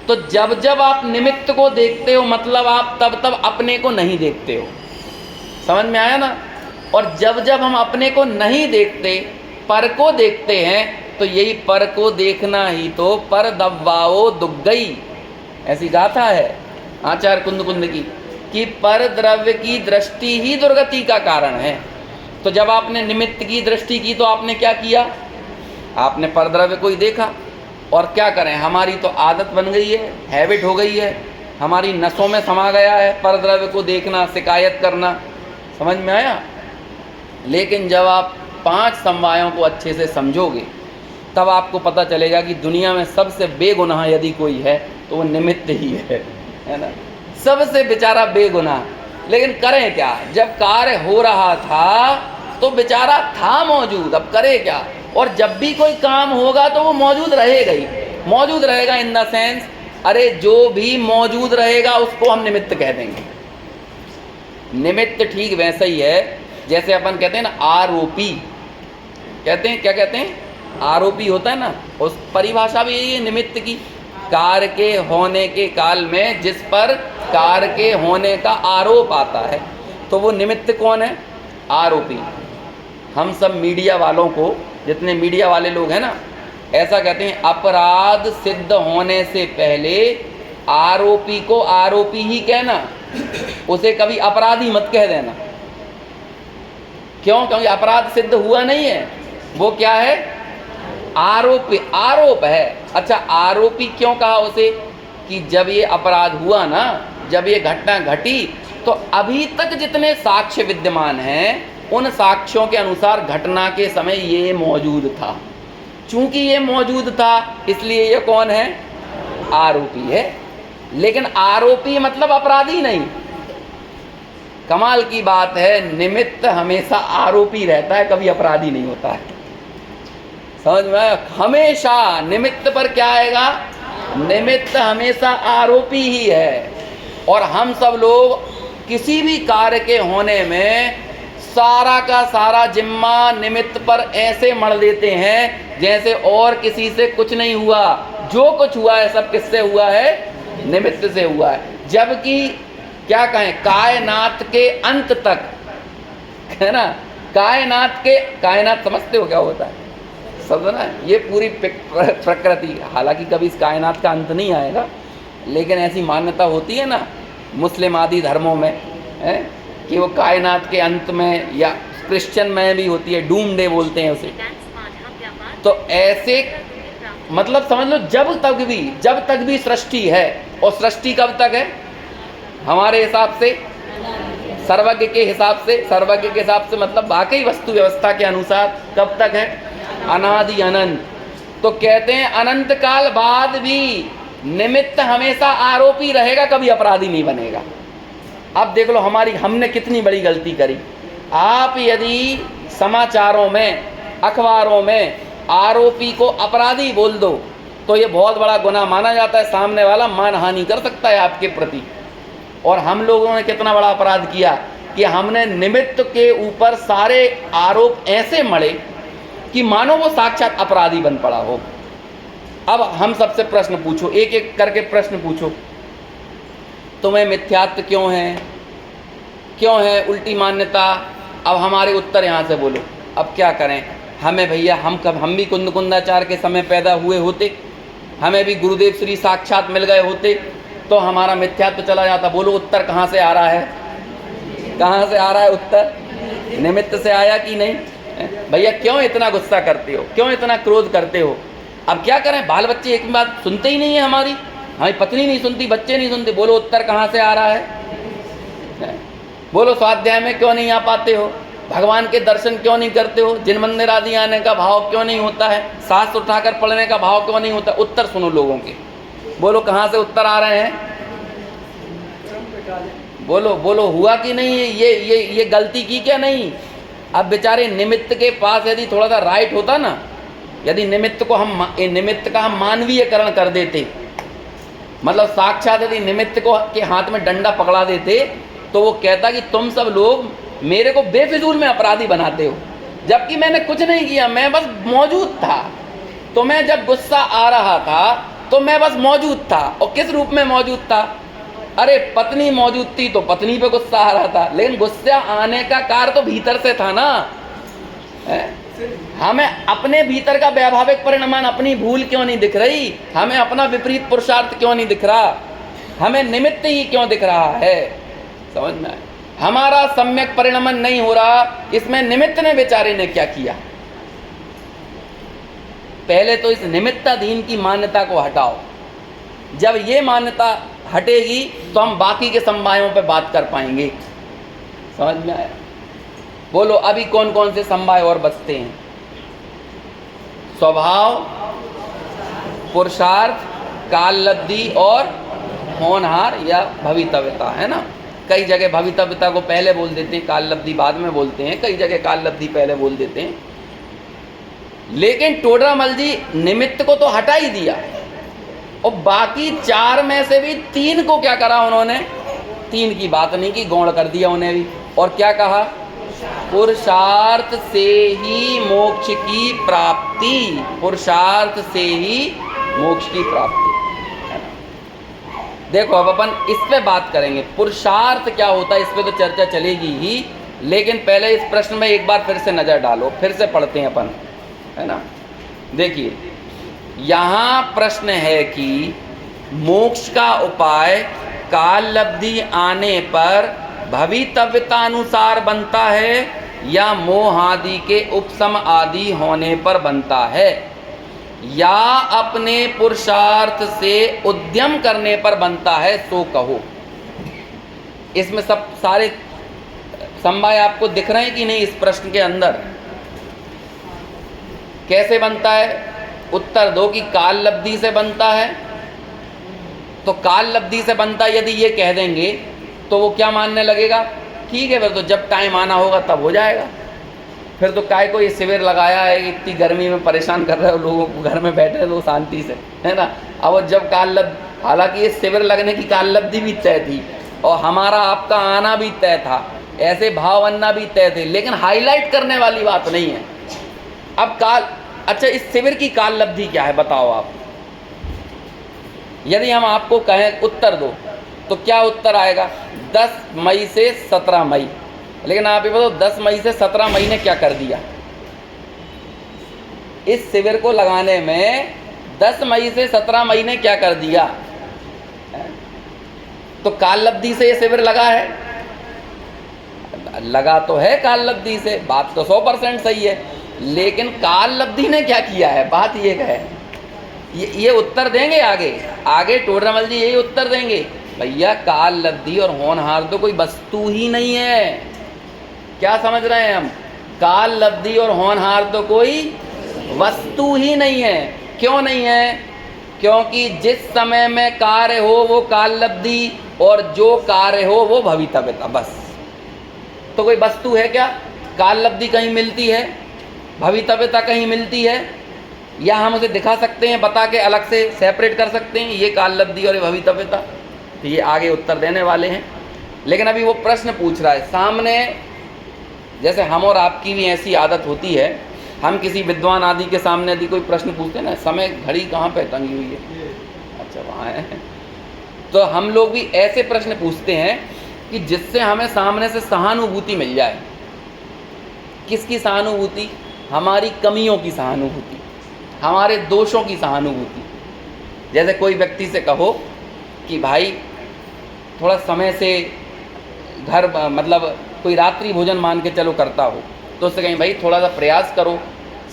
तो जब जब आप निमित्त को देखते हो, मतलब आप तब तब अपने को नहीं देखते हो। समझ में आया ना? और जब जब हम अपने को नहीं देखते, पर को देखते हैं, तो यही पर को देखना ही तो पर दब्बाओ दुग्गई, ऐसी गाथा है आचार्य कुंद की, कि पर द्रव्य की दृष्टि ही दुर्गति का कारण है। तो जब आपने निमित्त की दृष्टि की तो आपने क्या किया? आपने पर द्रव्य को ही देखा। और क्या करें, हमारी तो आदत बन गई है, हैबिट हो गई है, हमारी नसों में समा गया है पर द्रव्य को देखना, शिकायत करना। समझ में आया? लेकिन जब आप 5 समवायों को अच्छे से समझोगे, तब आपको पता चलेगा कि दुनिया में सबसे बेगुनाह यदि कोई है तो वो निमित्त ही है ना। सबसे बेचारा बेगुनाह। लेकिन करें क्या? जब कार्य हो रहा था तो तो बेचारा था मौजूद, अब करे क्या। और जब भी कोई काम होगा तो वो मौजूद रहेगा ही, मौजूद रहेगा इन द सेंस, अरे जो भी मौजूद रहेगा उसको हम निमित्त कह देंगे। निमित्त ठीक वैसा ही है जैसे अपन कहते हैं ना आरोपी, कहते हैं, क्या कहते हैं, आरोपी होता है ना, उस परिभाषा भी यही है निमित्त की। कार्य के होने के काल में जिस पर कार्य के होने का आरोप आता है तो वो निमित्त कौन है, आरोपी। हम सब मीडिया वालों को, जितने मीडिया वाले लोग हैं ना, ऐसा कहते हैं अपराध सिद्ध होने से पहले आरोपी को आरोपी ही कहना, उसे कभी अपराधी मत कह देना। क्यों? क्योंकि अपराध सिद्ध हुआ नहीं है, वो क्या है, आरोपी, आरोप है। अच्छा, आरोपी क्यों कहा उसे? कि जब ये अपराध हुआ ना, जब ये घटना घटी तो अभी तक जितने साक्ष्य विद्यमान हैं उन साक्ष्यों के अनुसार घटना के समय ये मौजूद था। चूंकि ये मौजूद था इसलिए ये कौन है, आरोपी है। लेकिन आरोपी मतलब अपराधी नहीं। कमाल की बात है, निमित्त हमेशा आरोपी रहता है, कभी अपराधी नहीं होता है। समझ में? हमेशा निमित्त पर क्या आएगा, निमित्त हमेशा आरोपी ही है। और हम सब लोग किसी भी कार्य के होने में सारा का सारा जिम्मा निमित्त पर ऐसे मढ़ देते हैं जैसे और किसी से कुछ नहीं हुआ। जो कुछ हुआ है सब किससे हुआ है, निमित्त से हुआ है। जबकि क्या कहें, कायनात के अंत तक, है ना, कायनात समझते हो क्या होता है, समझो ना, ये पूरी प्रकृति। हालांकि कभी इस कायनात का अंत नहीं आएगा, लेकिन ऐसी मान्यता होती है ना मुस्लिम आदि धर्मों में, है कि वो कायनात के अंत में, या क्रिश्चियन में भी होती है, डूम डे बोलते हैं उसे। तो ऐसे मतलब समझ लो, जब तक भी सृष्टि है, और सृष्टि कब तक है हमारे हिसाब से, सर्वज्ञ के हिसाब से, सर्वज्ञ के हिसाब से मतलब वाकई वस्तु व्यवस्था के अनुसार कब तक है, अनादि अनंत। तो कहते हैं अनंत काल बाद भी निमित्त हमेशा आरोपी रहेगा, कभी अपराधी नहीं बनेगा। अब देख लो हमने कितनी बड़ी गलती करी। आप यदि समाचारों में, अखबारों में आरोपी को अपराधी बोल दो तो ये बहुत बड़ा गुनाह माना जाता है, सामने वाला मानहानि कर सकता है आपके प्रति। और हम लोगों ने कितना बड़ा अपराध किया कि हमने निमित्त के ऊपर सारे आरोप ऐसे मढ़े कि मानो वो साक्षात अपराधी बन पड़ा हो। अब हम सबसे प्रश्न पूछो, एक एक करके प्रश्न पूछो, तुम्हें मिथ्यात्व क्यों है उल्टी मान्यता? अब हमारे उत्तर यहाँ से बोलो। अब क्या करें, हमें भैया, हम भी कुंदकुंदाचार के समय पैदा हुए होते, हमें भी गुरुदेव श्री साक्षात मिल गए होते तो हमारा मिथ्यात्व चला जाता। बोलो उत्तर कहाँ से आ रहा है, कहाँ से आ रहा है उत्तर? निमित्त से आया कि नहीं? भैया क्यों इतना गुस्सा करते हो, क्यों इतना क्रोध करते हो? अब क्या करें, बाल बच्चे एक बात सुनते ही नहीं है हमारी पत्नी नहीं सुनती, बच्चे नहीं सुनते। बोलो उत्तर कहाँ से आ रहा है? बोलो स्वाध्याय में क्यों नहीं आ पाते हो, भगवान के दर्शन क्यों नहीं करते हो, जिन मंदिर आदि आने का भाव क्यों नहीं होता है, शास्त्र उठाकर पढ़ने का भाव क्यों नहीं होता? उत्तर सुनो लोगों के, बोलो कहाँ से उत्तर आ रहे हैं? बोलो हुआ कि नहीं? ये गलती की क्या नहीं? अब बेचारे निमित्त के पास यदि थोड़ा सा राइट होता ना, यदि निमित्त का हम मानवीयकरण कर देते, मतलब साक्षात यदि निमित्त को के हाथ में डंडा पकड़ा देते तो वो कहता कि तुम सब लोग मेरे को बेफिजूल में अपराधी बनाते हो, जबकि मैंने कुछ नहीं किया, मैं बस मौजूद था। तो मैं जब गुस्सा आ रहा था तो मैं बस मौजूद था। और किस रूप में मौजूद था? अरे पत्नी मौजूद थी तो पत्नी पे गुस्सा आ रहा था, लेकिन गुस्सा आने का कार्य तो भीतर से था ना। हमें अपने भीतर का व्यावहारिक परिणाम, अपनी भूल क्यों नहीं दिख रही? हमें अपना विपरीत पुरुषार्थ क्यों नहीं दिख रहा? हमें निमित्त ही क्यों दिख रहा है? समझ में आए? हमारा सम्यक परिणमन नहीं हो रहा, इसमें निमित्त ने बेचारे ने क्या किया? पहले तो इस निमित्ताधीन की मान्यता को हटाओ। जब ये मान्यता हटेगी तो हम बाकी के समवायों पे बात कर पाएंगे। समझ में आया? बोलो अभी कौन कौन से समवाय और बचते हैं? स्वभाव, पुरुषार्थ, काललब्धि और होनहार या भवितव्यता, है ना? कई जगह भवितव्यता को पहले बोल देते हैं, काल लब्धि बाद में बोलते हैं, कई जगह काल लब्धि पहले बोल देते हैं। लेकिन टोडरमल जी निमित्त को तो हटा ही दिया, और बाकी 4 में से भी 3 को क्या करा उन्होंने, 3 की बात नहीं की, गौण कर दिया उन्हें भी। और क्या कहा, पुरुषार्थ से ही मोक्ष की प्राप्ति, पुरुषार्थ से ही मोक्ष की प्राप्ति। देखो अब अपन इस पे बात करेंगे, पुरुषार्थ क्या होता है इस पे तो चर्चा चलेगी ही, लेकिन पहले इस प्रश्न में एक बार फिर से नज़र डालो, फिर से पढ़ते हैं अपन, है ना। देखिए यहाँ प्रश्न है कि मोक्ष का उपाय काल लब्धि आने पर भवितव्यतानुसार बनता है या मोह आदि के उपशम आदि होने पर बनता है, या अपने पुरुषार्थ से उद्यम करने पर बनता है, सो कहो। इसमें सब सारे समवाय आपको दिख रहे हैं कि नहीं इस प्रश्न के अंदर। कैसे बनता है, उत्तर दो कि काल लब्धि से बनता है। तो काल लब्धि से बनता यदि ये कह देंगे तो वो क्या मानने लगेगा, ठीक है फिर तो जब टाइम आना होगा तब हो जाएगा, फिर तो काय को ये शिविर लगाया है, इतनी गर्मी में परेशान कर रहे हो लोगों को, घर में बैठे रहो शांति से, है ना। अब वो जब हालांकि ये शिविर लगने की काल लब्धि भी तय थी और हमारा आपका आना भी तय था, ऐसे भाव बनना भी तय थे, लेकिन हाईलाइट करने वाली बात नहीं है। अब अच्छा इस शिविर की काल लब्धि क्या है बताओ आप। यदि हम आपको कहें उत्तर दो तो क्या उत्तर आएगा, 10 मई से 17 मई। लेकिन आप ये बताओ 10 मई से 17 मई ने क्या कर दिया इस शिविर को लगाने में, 10 मई से 17 मई ने क्या कर दिया। तो काल लब्धि से ये शिविर लगा है, लगा तो है काल लब्धि से, बात तो 100% सही है, लेकिन काल लब्धि ने क्या किया है, बात ये है। ये उत्तर देंगे आगे टोडरमल जी यही उत्तर देंगे, भैया काल लब्धि और होनहार तो कोई वस्तु ही नहीं है। क्या समझ रहे हैं हम, काल लब्धि और होनहार तो कोई वस्तु ही नहीं है। क्यों नहीं है, क्योंकि जिस समय में कार्य हो वो काल लब्धि और जो कार्य हो वो भवितव्यता, बस। तो कोई वस्तु है क्या, काल लब्धि कहीं मिलती है, भवितव्यता कहीं मिलती है, या हम उसे दिखा सकते हैं, बता के अलग से सेपरेट कर सकते हैं ये काल लब्धि और ये भवितव्यता। तो ये आगे उत्तर देने वाले हैं, लेकिन अभी वो प्रश्न पूछ रहा है सामने। जैसे हम और आपकी भी ऐसी आदत होती है, हम किसी विद्वान आदि के सामने यदि कोई प्रश्न पूछते हैं ना, समय घड़ी कहाँ पे टंगी हुई है, अच्छा वहाँ है, तो हम लोग भी ऐसे प्रश्न पूछते हैं कि जिससे हमें सामने से सहानुभूति मिल जाए। किसकी सहानुभूति, हमारी कमियों की सहानुभूति, हमारे दोषों की सहानुभूति। जैसे कोई व्यक्ति से कहो कि भाई थोड़ा समय से घर, मतलब कोई रात्रि भोजन मान के चलो करता हो, तो उससे कहीं भाई थोड़ा सा प्रयास करो,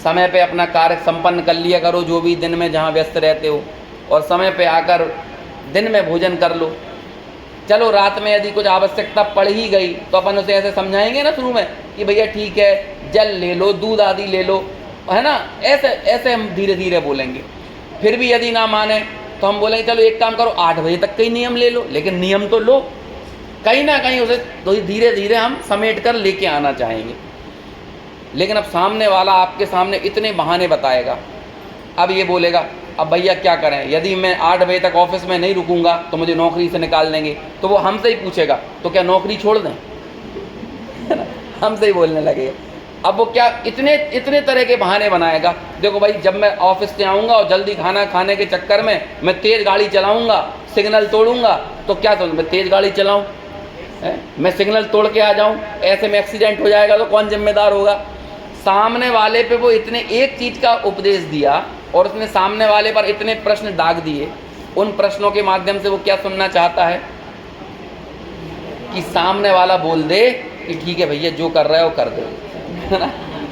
समय पे अपना कार्य संपन्न कर लिया करो, जो भी दिन में जहाँ व्यस्त रहते हो, और समय पे आकर दिन में भोजन कर लो। चलो रात में यदि कुछ आवश्यकता पड़ ही गई तो अपन उसे ऐसे समझाएंगे ना शुरू में कि भैया ठीक है जल ले लो, दूध आदि ले लो, है ना, ऐसे हम धीरे धीरे बोलेंगे। फिर भी यदि ना माने तो हम बोलेंगे चलो एक काम करो 8 बजे तक का ही नियम ले लो, लेकिन नियम तो लो। कहीं ना कहीं उसे तो धीरे धीरे हम समेट कर लेके आना चाहेंगे। लेकिन अब सामने वाला आपके सामने इतने बहाने बताएगा, अब ये बोलेगा अब भैया क्या करें, यदि मैं 8 बजे तक ऑफिस में नहीं रुकूंगा तो मुझे नौकरी से निकाल देंगे। तो वो हमसे ही पूछेगा तो क्या नौकरी छोड़ दें, है ना, हमसे ही बोलने लगेगा। अब वो क्या इतने तरह के बहाने बनाएगा। देखो भाई जब मैं ऑफिस से आऊँगा और जल्दी खाना खाने के चक्कर में मैं तेज़ गाड़ी चलाऊँगा, सिग्नल तोड़ूंगा, तो क्या समझ मैं तेज़ गाड़ी चलाऊँ, मैं सिग्नल तोड़ के आ जाऊँ, ऐसे में एक्सीडेंट हो जाएगा तो कौन जिम्मेदार होगा। सामने वाले पे वो इतने एक चीज़ का उपदेश दिया और उसने सामने वाले पर इतने प्रश्न दाग दिए। उन प्रश्नों के माध्यम से वो क्या सुनना चाहता है कि सामने वाला बोल दे कि ठीक है भैया जो कर रहे हो कर दो, है ना,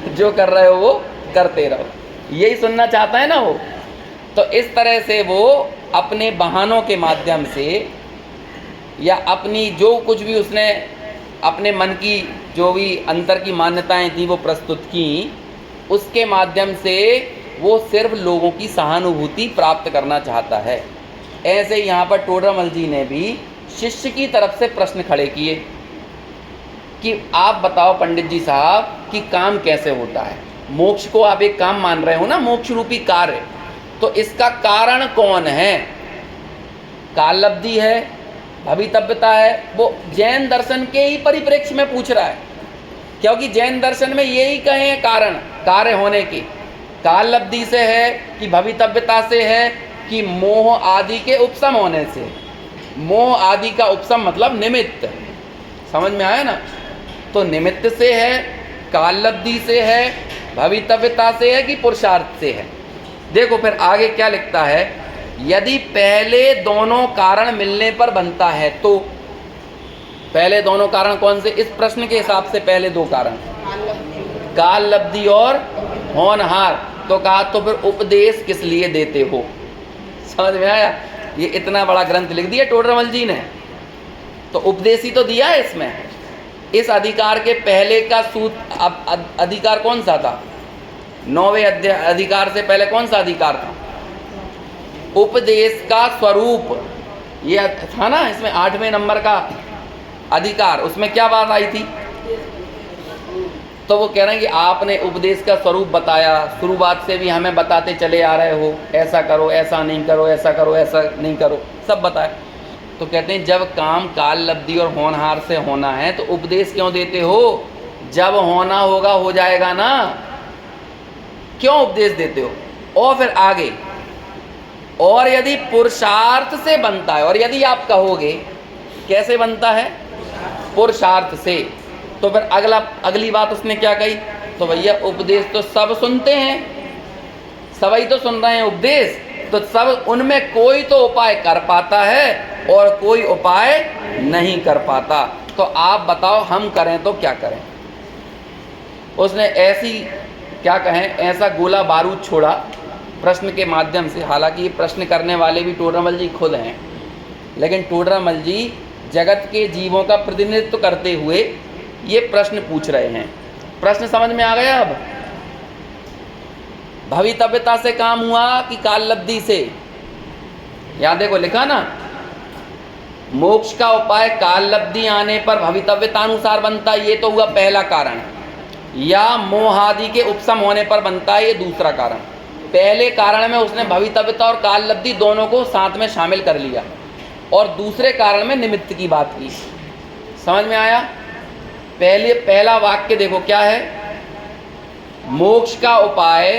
जो कर रहे हो वो करते रहो, यही सुनना चाहता है ना वो। तो इस तरह से वो अपने बहानों के माध्यम से या अपनी जो कुछ भी उसने अपने मन की जो भी अंतर की मान्यताएं थी वो प्रस्तुत की, उसके माध्यम से वो सिर्फ लोगों की सहानुभूति प्राप्त करना चाहता है। ऐसे यहाँ पर टोडरमल जी ने भी शिष्य की तरफ से प्रश्न खड़े किए कि आप बताओ पंडित जी साहब कि काम कैसे होता है। मोक्ष को आप एक काम मान रहे हो ना, मोक्ष रूपी कार्य, तो इसका कारण कौन है? काललब्धि है, भवितव्यता है। वो जैन दर्शन के ही परिप्रेक्ष्य में पूछ रहा है, क्योंकि जैन दर्शन में यही कहे हैं कारण कार्य होने की। काललब्धि से है कि भवितव्यता से है कि मोह आदि के उपशम होने से। मोह आदि का उपशम मतलब निमित्त, समझ में आया ना? तो निमित्त से है, काललब्धि से है, भवितव्यता से है कि पुरुषार्थ से है। देखो फिर आगे क्या लिखता है, यदि पहले दोनों कारण मिलने पर बनता है तो। पहले दोनों कारण कौन से? इस प्रश्न के हिसाब से पहले दो कारण काललब्धि और होनहार। तो कहा तो फिर उपदेश किस लिए देते हो? समझ में आया? ये इतना बड़ा ग्रंथ लिख दिया टोडरमल जी ने, तो उपदेश ही तो दिया है इसमें। इस अधिकार के पहले का सूत्र अधिकार कौन सा था? 9वें अधिकार से पहले कौन सा अधिकार था? उपदेश का स्वरूप, ये था ना इसमें 8वें नंबर का अधिकार। उसमें क्या बात आई थी? तो वो कह रहे हैं कि आपने उपदेश का स्वरूप बताया, शुरुआत से भी हमें बताते चले आ रहे हो, ऐसा करो, ऐसा नहीं करो, ऐसा करो, ऐसा नहीं करो, सब बताया। तो कहते हैं जब काम काललब्धि और होनहार से होना है तो उपदेश क्यों देते हो? जब होना होगा हो जाएगा ना, क्यों उपदेश देते हो? और फिर आगे, और यदि पुरुषार्थ से बनता है, और यदि आप कहोगे कैसे बनता है? पुरुषार्थ से, तो फिर अगली बात उसने क्या कही? तो भैया उपदेश तो सब सुनते हैं, सभी तो सुन रहे हैं उपदेश, तो सब उनमें कोई तो उपाय कर पाता है और कोई उपाय नहीं कर पाता। तो आप बताओ हम करें तो क्या करें? उसने ऐसी क्या कहें, ऐसा गोला बारूद छोड़ा प्रश्न के माध्यम से। हालांकि ये प्रश्न करने वाले भी टोडरमल जी खुद हैं, लेकिन टोडरमल जी जगत के जीवों का प्रतिनिधित्व करते हुए ये प्रश्न पूछ रहे हैं। प्रश्न समझ में आ गया? अब भवितव्यता से काम हुआ कि काललब्धि से? याद देखो लिखा ना, मोक्ष का उपाय काललब्धि आने पर भवितव्यतानुसार बनता है, ये तो हुआ पहला कारण। या मोहादि के उपशम होने पर बनता है, ये दूसरा कारण। पहले कारण में उसने भवितव्यता और काललब्धि दोनों को साथ में शामिल कर लिया, और दूसरे कारण में निमित्त की बात की। समझ में आया? पहला वाक्य देखो क्या है, मोक्ष का उपाय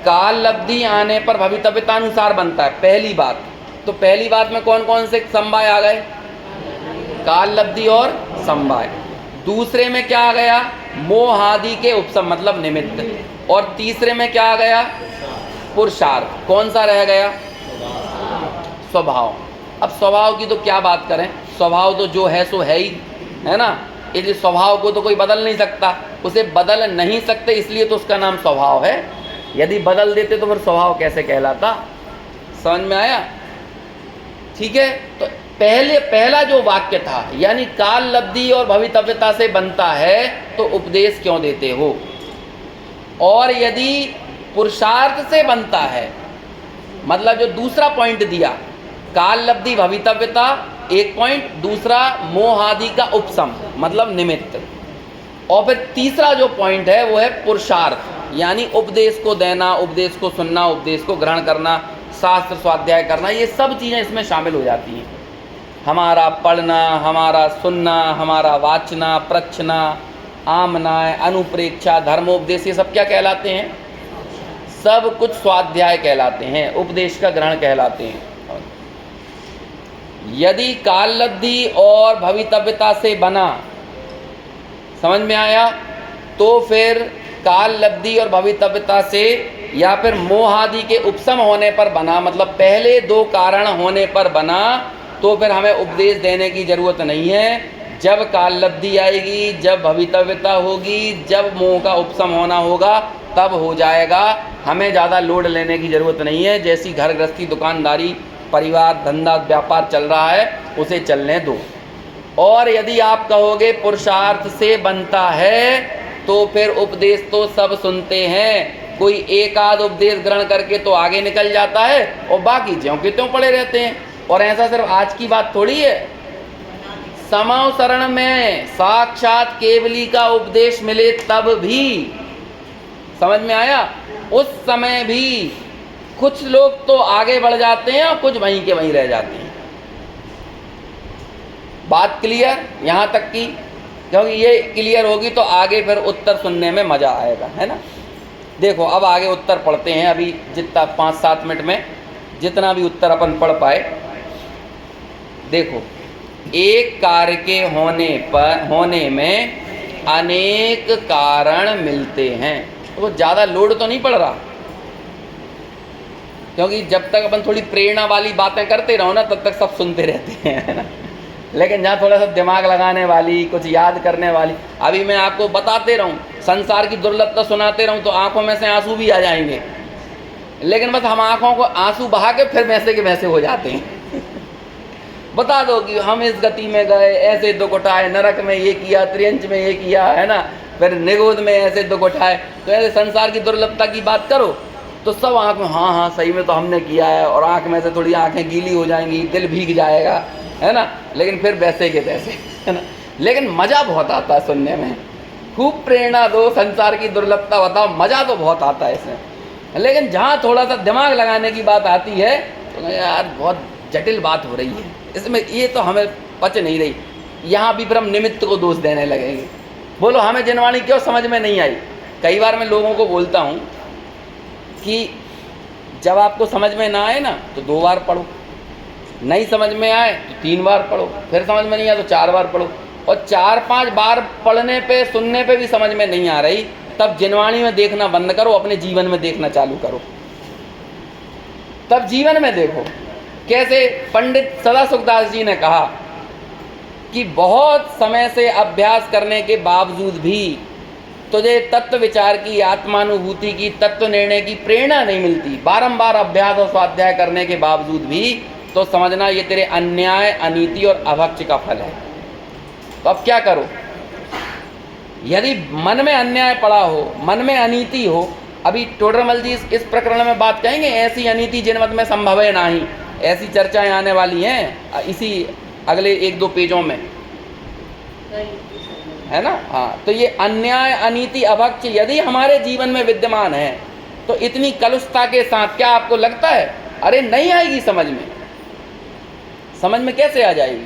काललब्धि आने पर भवितव्यतानुसार बनता है, पहली बात। तो पहली बात में कौन कौन से समवाय आ गए? काललब्धि और समवाय। दूसरे में क्या आ गया? मोहादि के उपशम मतलब निमित्त। और तीसरे में क्या आ गया? पुरुषार्थ। कौन सा रह गया? स्वभाव। अब स्वभाव की तो क्या बात करें, स्वभाव तो जो है सो है ही, है ना? इसलिए स्वभाव को तो कोई बदल नहीं सकता, उसे बदल नहीं सकते, इसलिए तो उसका नाम स्वभाव है। यदि बदल देते तो फिर स्वभाव कैसे कहलाता? समझ में आया? ठीक है, तो पहला जो वाक्य था, यानी काललब्धि और भवितव्यता से बनता है तो उपदेश क्यों देते हो? और यदि पुरुषार्थ से बनता है, मतलब जो दूसरा पॉइंट दिया, काललब्धि भवितव्यता एक पॉइंट, दूसरा मोहादि का उपशम मतलब निमित्त, और फिर तीसरा जो पॉइंट है वो है पुरुषार्थ, यानी उपदेश को देना, उपदेश को सुनना, उपदेश को ग्रहण करना, शास्त्र स्वाध्याय करना, ये सब चीज़ें इसमें शामिल हो जाती हैं। हमारा पढ़ना, हमारा सुनना, हमारा वाचना, प्रच्छना, आमना, अनुप्रेक्षा, धर्मोपदेश, ये सब क्या कहलाते हैं? सब कुछ स्वाध्याय कहलाते हैं, उपदेश का ग्रहण कहलाते हैं। यदि काललब्धि और भवितव्यता से बना, समझ में आया? तो फिर काललब्धि और भवितव्यता से या फिर मोहादि के उपशम होने पर बना, मतलब पहले दो कारण होने पर बना, तो फिर हमें उपदेश देने की ज़रूरत नहीं है। जब काललब्धि आएगी, जब भवितव्यता होगी, जब मोह का उपशम होना होगा, तब हो जाएगा। हमें ज़्यादा लोड लेने की ज़रूरत नहीं है। जैसी घर गृहस्थी, दुकानदारी, परिवार, धंधा, व्यापार चल रहा है, उसे चलने दो। और यदि आप कहोगे पुरुषार्थ से बनता है, तो फिर उपदेश तो सब सुनते हैं, कोई एक आध उपदेश ग्रहण करके तो आगे निकल जाता है और बाकी ज्यों के त्यों पड़े रहते हैं। और ऐसा सिर्फ आज की बात थोड़ी है, समव शरण में साक्षात केवली का उपदेश मिले तब भी, समझ में आया, उस समय भी कुछ लोग तो आगे बढ़ जाते हैं और कुछ वहीं के वहीं रह जाते हैं। बात क्लियर यहाँ तक की? क्योंकि ये क्लियर होगी तो आगे फिर उत्तर सुनने में मज़ा आएगा, है ना। देखो अब आगे उत्तर पढ़ते हैं, अभी जितना 5-7 मिनट में जितना भी उत्तर अपन पढ़ पाए। देखो, एक कार्य के होने में अनेक कारण मिलते हैं। तो ज़्यादा लोड तो नहीं पड़ रहा, क्योंकि जब तक अपन थोड़ी प्रेरणा वाली बातें करते रहो ना तब तक सब सुनते रहते हैं, है ना। लेकिन जहाँ थोड़ा सा दिमाग लगाने वाली, कुछ याद करने वाली, अभी मैं आपको बताते रहूँ, संसार की दुर्लभता सुनाते रहूँ तो आंखों में से आंसू भी आ जाएंगे, लेकिन बस हम आंखों को आंसू बहा के फिर वैसे के वैसे हो जाते हैं। बता दो कि हम इस गति में गए, ऐसे दुख उठाए, नरक में ये किया, त्रियंच में ये किया, है ना, फिर निगोद में ऐसे दुख उठाए, तो ऐसे संसार की दुर्लभता की बात करो तो सब आँख में हाँ हाँ सही में तो हमने किया है, और आँख में से थोड़ी आँखें गीली हो जाएंगी, दिल भीग जाएगा, है ना, लेकिन फिर वैसे के वैसे, है ना। लेकिन मज़ा बहुत आता है सुनने में। खूब प्रेरणा दो, संसार की दुर्लभता बताओ, मज़ा तो बहुत आता है इसमें। लेकिन जहाँ थोड़ा सा दिमाग लगाने की बात आती है तो यार बहुत जटिल बात हो रही है इसमें, ये तो हमें पच नहीं रही। यहाँ भी फिर हम निमित्त को दोष देने लगेंगे। बोलो हमें जिनवाणी क्यों समझ में नहीं आई? कई बार मैं लोगों को बोलता हूँ कि जब आपको समझ में ना आए ना तो 2 बार पढ़ो, नहीं समझ में आए तो 3 बार पढ़ो, फिर समझ में नहीं आया तो 4 बार पढ़ो, और 4-5 बार पढ़ने पे सुनने पे भी समझ में नहीं आ रही तब जिनवाणी में देखना बंद करो, अपने जीवन में देखना चालू करो। तब जीवन में देखो कैसे पंडित सदा सुखदास जी ने कहा कि बहुत समय से अभ्यास करने के बावजूद भी तुझे तत्व विचार की, आत्मानुभूति की, तत्व निर्णय की प्रेरणा नहीं मिलती, बारंबार अभ्यास और स्वाध्याय करने के बावजूद भी, तो समझना ये तेरे अन्याय, अनीति और अभक्ष का फल है। तो अब क्या करो? यदि मन में अन्याय पड़ा हो, मन में अनीति हो, अभी टोडरमल जी इस प्रकरण में बात कहेंगे, ऐसी अनीति जिनमत में संभव है नहीं, ऐसी चर्चाएं आने वाली हैं इसी अगले 1-2 पेजों में, है ना। हाँ, तो ये अन्याय, अनीति, अभक्ष यदि हमारे जीवन में विद्यमान है तो इतनी कलुषता के साथ क्या आपको लगता है अरे नहीं आएगी समझ में? समझ में कैसे आ जाएगी?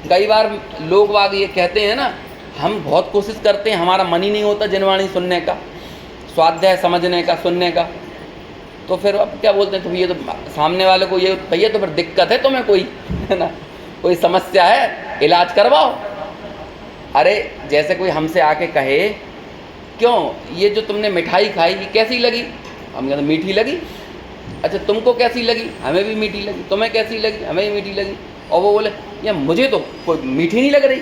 कई बार लोग वाग ये कहते हैं ना, हम बहुत कोशिश करते हैं, हमारा मन ही नहीं होता जिनवाणी सुनने का, स्वाध्याय समझने का, सुनने का, तो फिर अब क्या बोलते हैं, तो ये तो सामने वाले को ये भैया तो फिर दिक्कत है तुम्हें कोई, है ना, कोई समस्या है, इलाज करवाओ। अरे जैसे कोई हमसे आके कहे क्यों ये जो तुमने मिठाई खाई ये कैसी लगी? हम कहते मीठी लगी। अच्छा तुमको कैसी लगी? हमें भी मीठी लगी। तुम्हें कैसी लगी? हमें भी मीठी लगी। और वो बोले या मुझे तो कोई मीठी नहीं लग रही,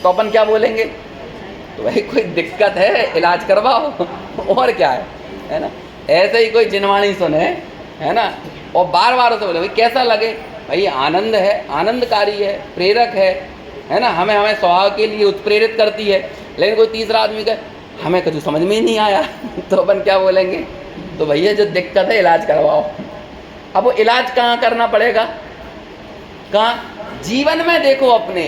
तो अपन क्या बोलेंगे? तो भाई कोई दिक्कत है, इलाज करवाओ। और क्या है ना। ऐसे ही कोई जिनवाणी सुने, है ना, और बार बार उसे बोले भाई कैसा लगे? भाई आनंद है, आनंदकारी है, प्रेरक है ना, हमें स्वभाव के लिए उत्प्रेरित करती है। लेकिन कोई तीसरा आदमी कहे हमें कुछ समझ में ही नहीं आया, तो अपन क्या बोलेंगे? तो भैया जो दिक्कत है इलाज करवाओ। अब वो इलाज कहाँ करना पड़ेगा? कहाँ? जीवन में देखो, अपने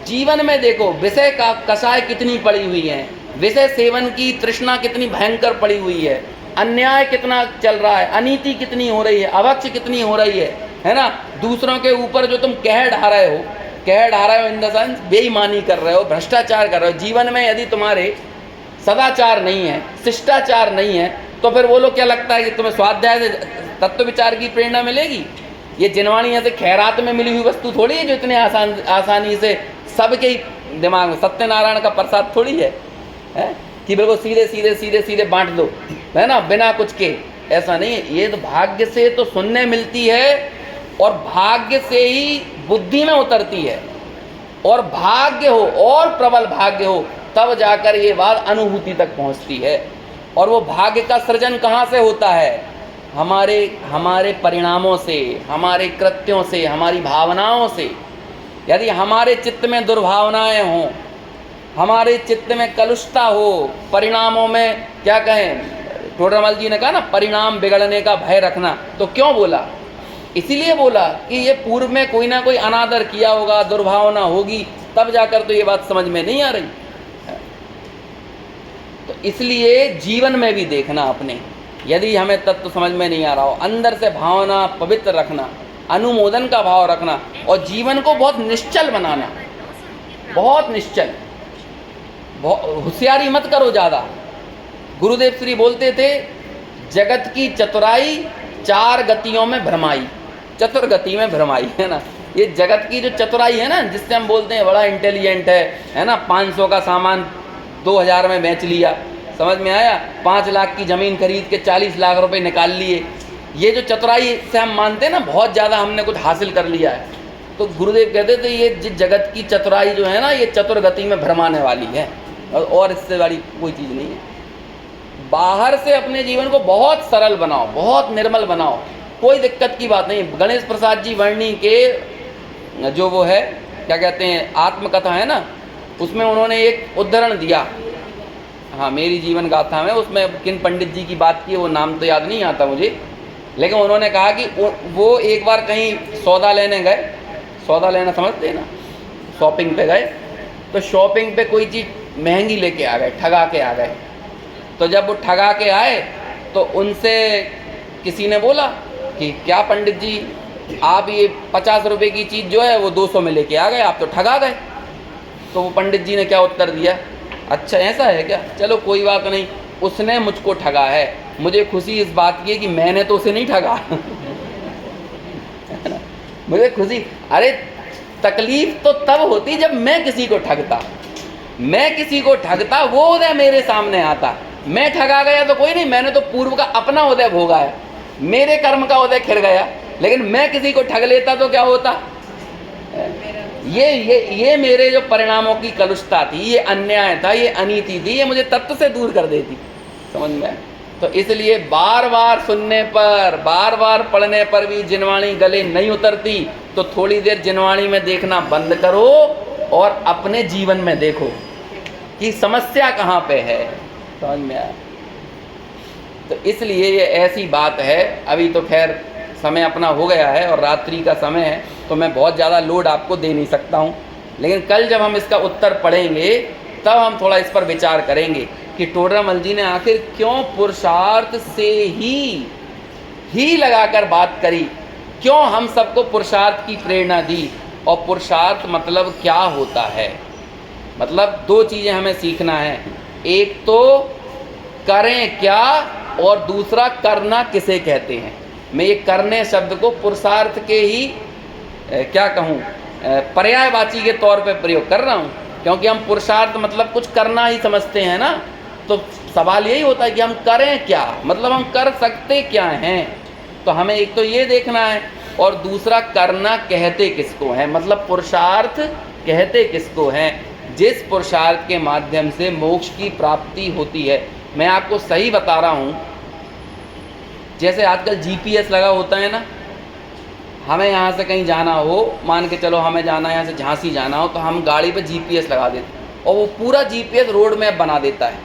जीवन में देखो, विषय का कषाय कितनी पड़ी हुई है, विषय सेवन की तृष्णा कितनी भयंकर पड़ी हुई है, अन्याय कितना चल रहा है, अनीति कितनी हो रही है, अभक्ष कितनी हो रही है ना। दूसरों के ऊपर जो तुम कह ढा रहे हो इन द सेंस बेईमानी कर रहे हो, भ्रष्टाचार कर रहे हो। जीवन में यदि तुम्हारे सदाचार नहीं है, शिष्टाचार नहीं है, तो फिर बोलो क्या लगता है कि तुम्हें स्वाध्याय से तत्व विचार की प्रेरणा मिलेगी? ये जिनवाणी ऐसे खैरात में मिली हुई वस्तु थोड़ी है जो इतने आसानी से सबके ही दिमाग में, सत्यनारायण का प्रसाद थोड़ी है कि बिल्कुल सीधे बांट दो, है ना, बिना कुछ के। ऐसा नहीं है। ये तो भाग्य से तो सुनने मिलती है, और भाग्य से ही बुद्धि में उतरती है, और भाग्य हो, और प्रबल भाग्य हो, तब जाकर ये बात अनुभूति तक पहुंचती है। और वो भाग्य का सृजन कहाँ से होता है? हमारे परिणामों से, हमारे कृत्यों से, हमारी भावनाओं से। यदि हमारे चित्त में दुर्भावनाएं हों, हमारे चित्त में कलुषता हो, परिणामों में क्या कहें, टोडरमल जी ने कहा ना, परिणाम बिगड़ने का भय रखना, तो क्यों बोला? इसीलिए बोला कि ये पूर्व में कोई ना कोई अनादर किया होगा, दुर्भावना होगी, तब जाकर तो ये बात समझ में नहीं आ रही। तो इसलिए जीवन में भी देखना अपने, यदि हमें तत्व समझ में नहीं आ रहा हो, अंदर से भावना पवित्र रखना, अनुमोदन का भाव रखना और जीवन को बहुत निश्चल बनाना, बहुत निश्चल, होशियारी मत करो ज़्यादा। गुरुदेव श्री बोलते थे, जगत की चतुराई 4 गतियों में भ्रमाई, चतुर गति में भ्रमाई, है ना। ये जगत की जो चतुराई है ना, जिससे हम बोलते हैं बड़ा इंटेलिजेंट है ना, 500 का सामान 2000 में बेच लिया, समझ में आया, 5 लाख की ज़मीन खरीद के 40 लाख रुपए निकाल लिए, ये जो चतुराई से हम मानते हैं ना, बहुत ज़्यादा हमने कुछ हासिल कर लिया है। तो गुरुदेव कहते थे ये जिस जगत की चतुराई जो है ना, ये चतुर गति में भ्रमाने वाली है, और इससे बड़ी कोई चीज़ नहीं है। बाहर से अपने जीवन को बहुत सरल बनाओ, बहुत निर्मल बनाओ, कोई दिक्कत की बात नहीं। गणेश प्रसाद जी वर्णी के जो वो है, क्या कहते हैं, आत्मकथा है ना, उसमें उन्होंने एक उदाहरण दिया, हाँ, मेरी जीवन गाथा में, उसमें किन पंडित जी की बात की वो नाम तो याद नहीं आता मुझे, लेकिन उन्होंने कहा कि वो एक बार कहीं सौदा लेने गए, सौदा लेना समझते हैं ना, शॉपिंग पे गए, तो शॉपिंग पे कोई चीज़ महंगी लेके आ गए, ठगा के आ गए। तो जब वो ठगा के आए तो उनसे किसी ने बोला कि क्या पंडित जी, आप ये 50 रुपये की चीज़ जो है वो 200 में लेके आ गए, आप तो ठगा गए। तो वो पंडित जी ने क्या उत्तर दिया, अच्छा ऐसा है क्या, चलो कोई बात नहीं, उसने मुझको ठगा है, मुझे खुशी इस बात की है कि मैंने तो उसे नहीं ठगा। मुझे खुशी, अरे तकलीफ तो तब होती जब मैं किसी को ठगता, मैं किसी को ठगता, वो उदय मेरे सामने आता। मैं ठगा गया तो कोई नहीं, मैंने तो पूर्व का अपना उदय भोगा है, मेरे कर्म का उदय खिल गया। लेकिन मैं किसी को ठग लेता तो क्या होता, ये मेरे जो परिणामों की कलुषता थी, ये अन्याय था, ये अनीति थी, ये मुझे तत्व से दूर कर देती, समझ में। तो इसलिए बार बार सुनने पर, बार बार पढ़ने पर भी जिनवाणी गले नहीं उतरती, तो थोड़ी देर जिनवाणी में देखना बंद करो और अपने जीवन में देखो कि समस्या कहाँ पे है, समझ में आया। तो इसलिए ये ऐसी बात है। अभी तो खैर समय अपना हो गया है और रात्रि का समय है, तो मैं बहुत ज़्यादा लोड आपको दे नहीं सकता हूँ, लेकिन कल जब हम इसका उत्तर पढ़ेंगे तब हम थोड़ा इस पर विचार करेंगे कि टोडरमल जी ने आखिर क्यों पुरुषार्थ से ही लगाकर बात करी, क्यों हम सबको पुरुषार्थ की प्रेरणा दी, और पुरुषार्थ मतलब क्या होता है। मतलब 2 चीज़ें हमें सीखना है, एक तो करें क्या और दूसरा करना किसे कहते हैं। मैं ये करने शब्द को पुरुषार्थ के ही क्या कहूँ, पर्यायवाची के तौर पे प्रयोग कर रहा हूँ, क्योंकि हम पुरुषार्थ मतलब कुछ करना ही समझते हैं ना। तो सवाल यही होता है कि हम करें क्या, मतलब हम कर सकते क्या हैं। तो हमें एक तो ये देखना है, और दूसरा करना कहते किसको है, मतलब पुरुषार्थ कहते किसको हैं, जिस पुरुषार्थ के माध्यम से मोक्ष की प्राप्ति होती है। मैं आपको सही बता रहा हूँ, जैसे आजकल जीपीएस लगा होता है ना, हमें यहाँ से कहीं जाना हो, मान के चलो हमें जाना है यहाँ से झांसी जाना हो, तो हम गाड़ी पे जीपीएस लगा देते हैं और वो पूरा जीपीएस रोड मैप बना देता है,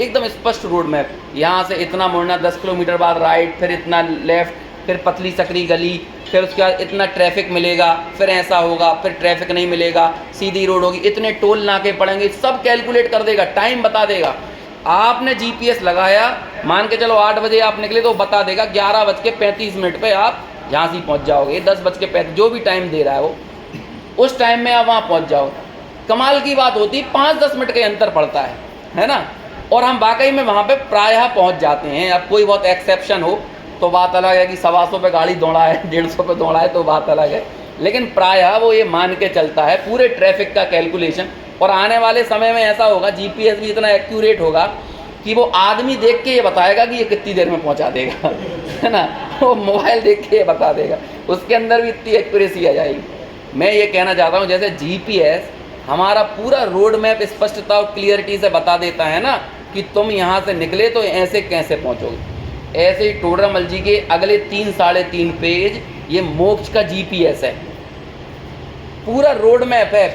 एकदम स्पष्ट रोड मैप। यहाँ से इतना मुड़ना, 10 किलोमीटर बाद राइट, फिर इतना लेफ्ट, फिर पतली सकरी गली, फिर उसके बाद इतना ट्रैफिक मिलेगा, फिर ऐसा होगा, फिर ट्रैफिक नहीं मिलेगा, सीधी रोड होगी, इतने टोल नाके पड़ेंगे, सब कैलकुलेट कर देगा, टाइम बता देगा। आपने जीपीएस लगाया, मान के चलो 8 बजे आप निकले तो बता देगा 11:35 पे आप झांसी पहुंच जाओगे, 10:35 जो भी टाइम दे रहा है वो, उस टाइम में आप वहाँ पहुंच जाओ। कमाल की बात होती, 5-10 मिनट का अंतर पड़ता है ना। और हम वाकई में वहाँ पे प्रायः पहुँच जाते हैं। अब कोई बहुत एक्सेप्शन हो तो बात अलग है कि 125 पे गाड़ी दौड़ा है, 150 पे दौड़ा है तो बात अलग है, लेकिन प्रायः वो ये मान के चलता है पूरे ट्रैफिक का कैलकुलेशन। और आने वाले समय में ऐसा होगा, जीपीएस भी इतना एक्यूरेट होगा कि वो आदमी देख के ये बताएगा कि ये कितनी देर में पहुंचा देगा, है ना। वो मोबाइल देख के ये बता देगा, उसके अंदर भी इतनी एक्यूरेसी आ जाएगी। मैं ये कहना चाहता हूँ, जैसे जीपीएस हमारा पूरा रोड मैप स्पष्टता और क्लियरिटी से बता देता है ना कि तुम यहाँ से निकले तो ऐसे कैसे पहुँचोगे, ऐसे ही टोडरमल जी के अगले 3-3.5 पेज ये मोक्ष का जीपीएस है, पूरा रोड मैप है,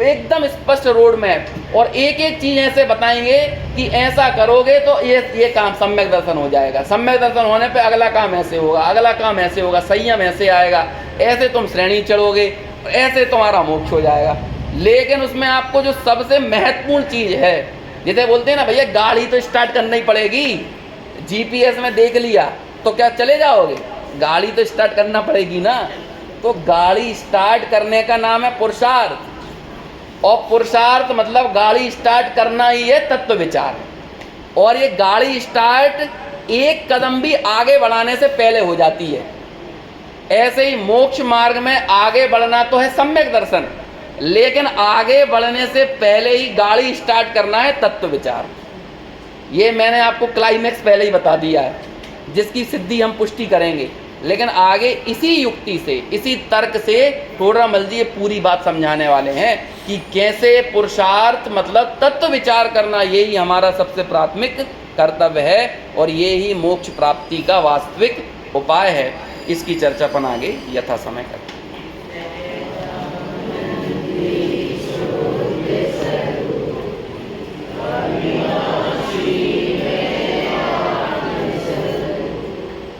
एकदम स्पष्ट रोड मैप, और एक एक चीज़ ऐसे बताएंगे कि ऐसा करोगे तो ये काम सम्यक दर्शन हो जाएगा, सम्यक दर्शन होने पे अगला काम ऐसे होगा, अगला काम ऐसे होगा, संयम ऐसे आएगा, ऐसे तुम श्रेणी चढ़ोगे, ऐसे तुम्हारा मोक्ष हो जाएगा। लेकिन उसमें आपको जो सबसे महत्वपूर्ण चीज़ है, जैसे बोलते हैं ना भैया गाड़ी तो स्टार्ट करनी ही पड़ेगी, जीपीएस में देख लिया तो क्या चले जाओगे, गाड़ी तो स्टार्ट करना पड़ेगी ना। तो गाड़ी स्टार्ट करने का नाम है पुरुषार्थ, और पुरुषार्थ मतलब गाड़ी स्टार्ट करना ही है तत्व विचार। और ये गाड़ी स्टार्ट एक कदम भी आगे बढ़ाने से पहले हो जाती है। ऐसे ही मोक्ष मार्ग में आगे बढ़ना तो है सम्यक दर्शन, लेकिन आगे बढ़ने से पहले ही गाड़ी स्टार्ट करना है तत्व विचार। ये मैंने आपको क्लाइमेक्स पहले ही बता दिया है, जिसकी सिद्धि हम पुष्टि करेंगे। लेकिन आगे इसी युक्ति से, इसी तर्क से ठोडरमल जी ये पूरी बात समझाने वाले हैं कि कैसे पुरुषार्थ मतलब तत्व विचार करना, यही हमारा सबसे प्राथमिक कर्तव्य है, और ये ही मोक्ष प्राप्ति का वास्तविक उपाय है। इसकी चर्चा अपन आगे यथा समय करें।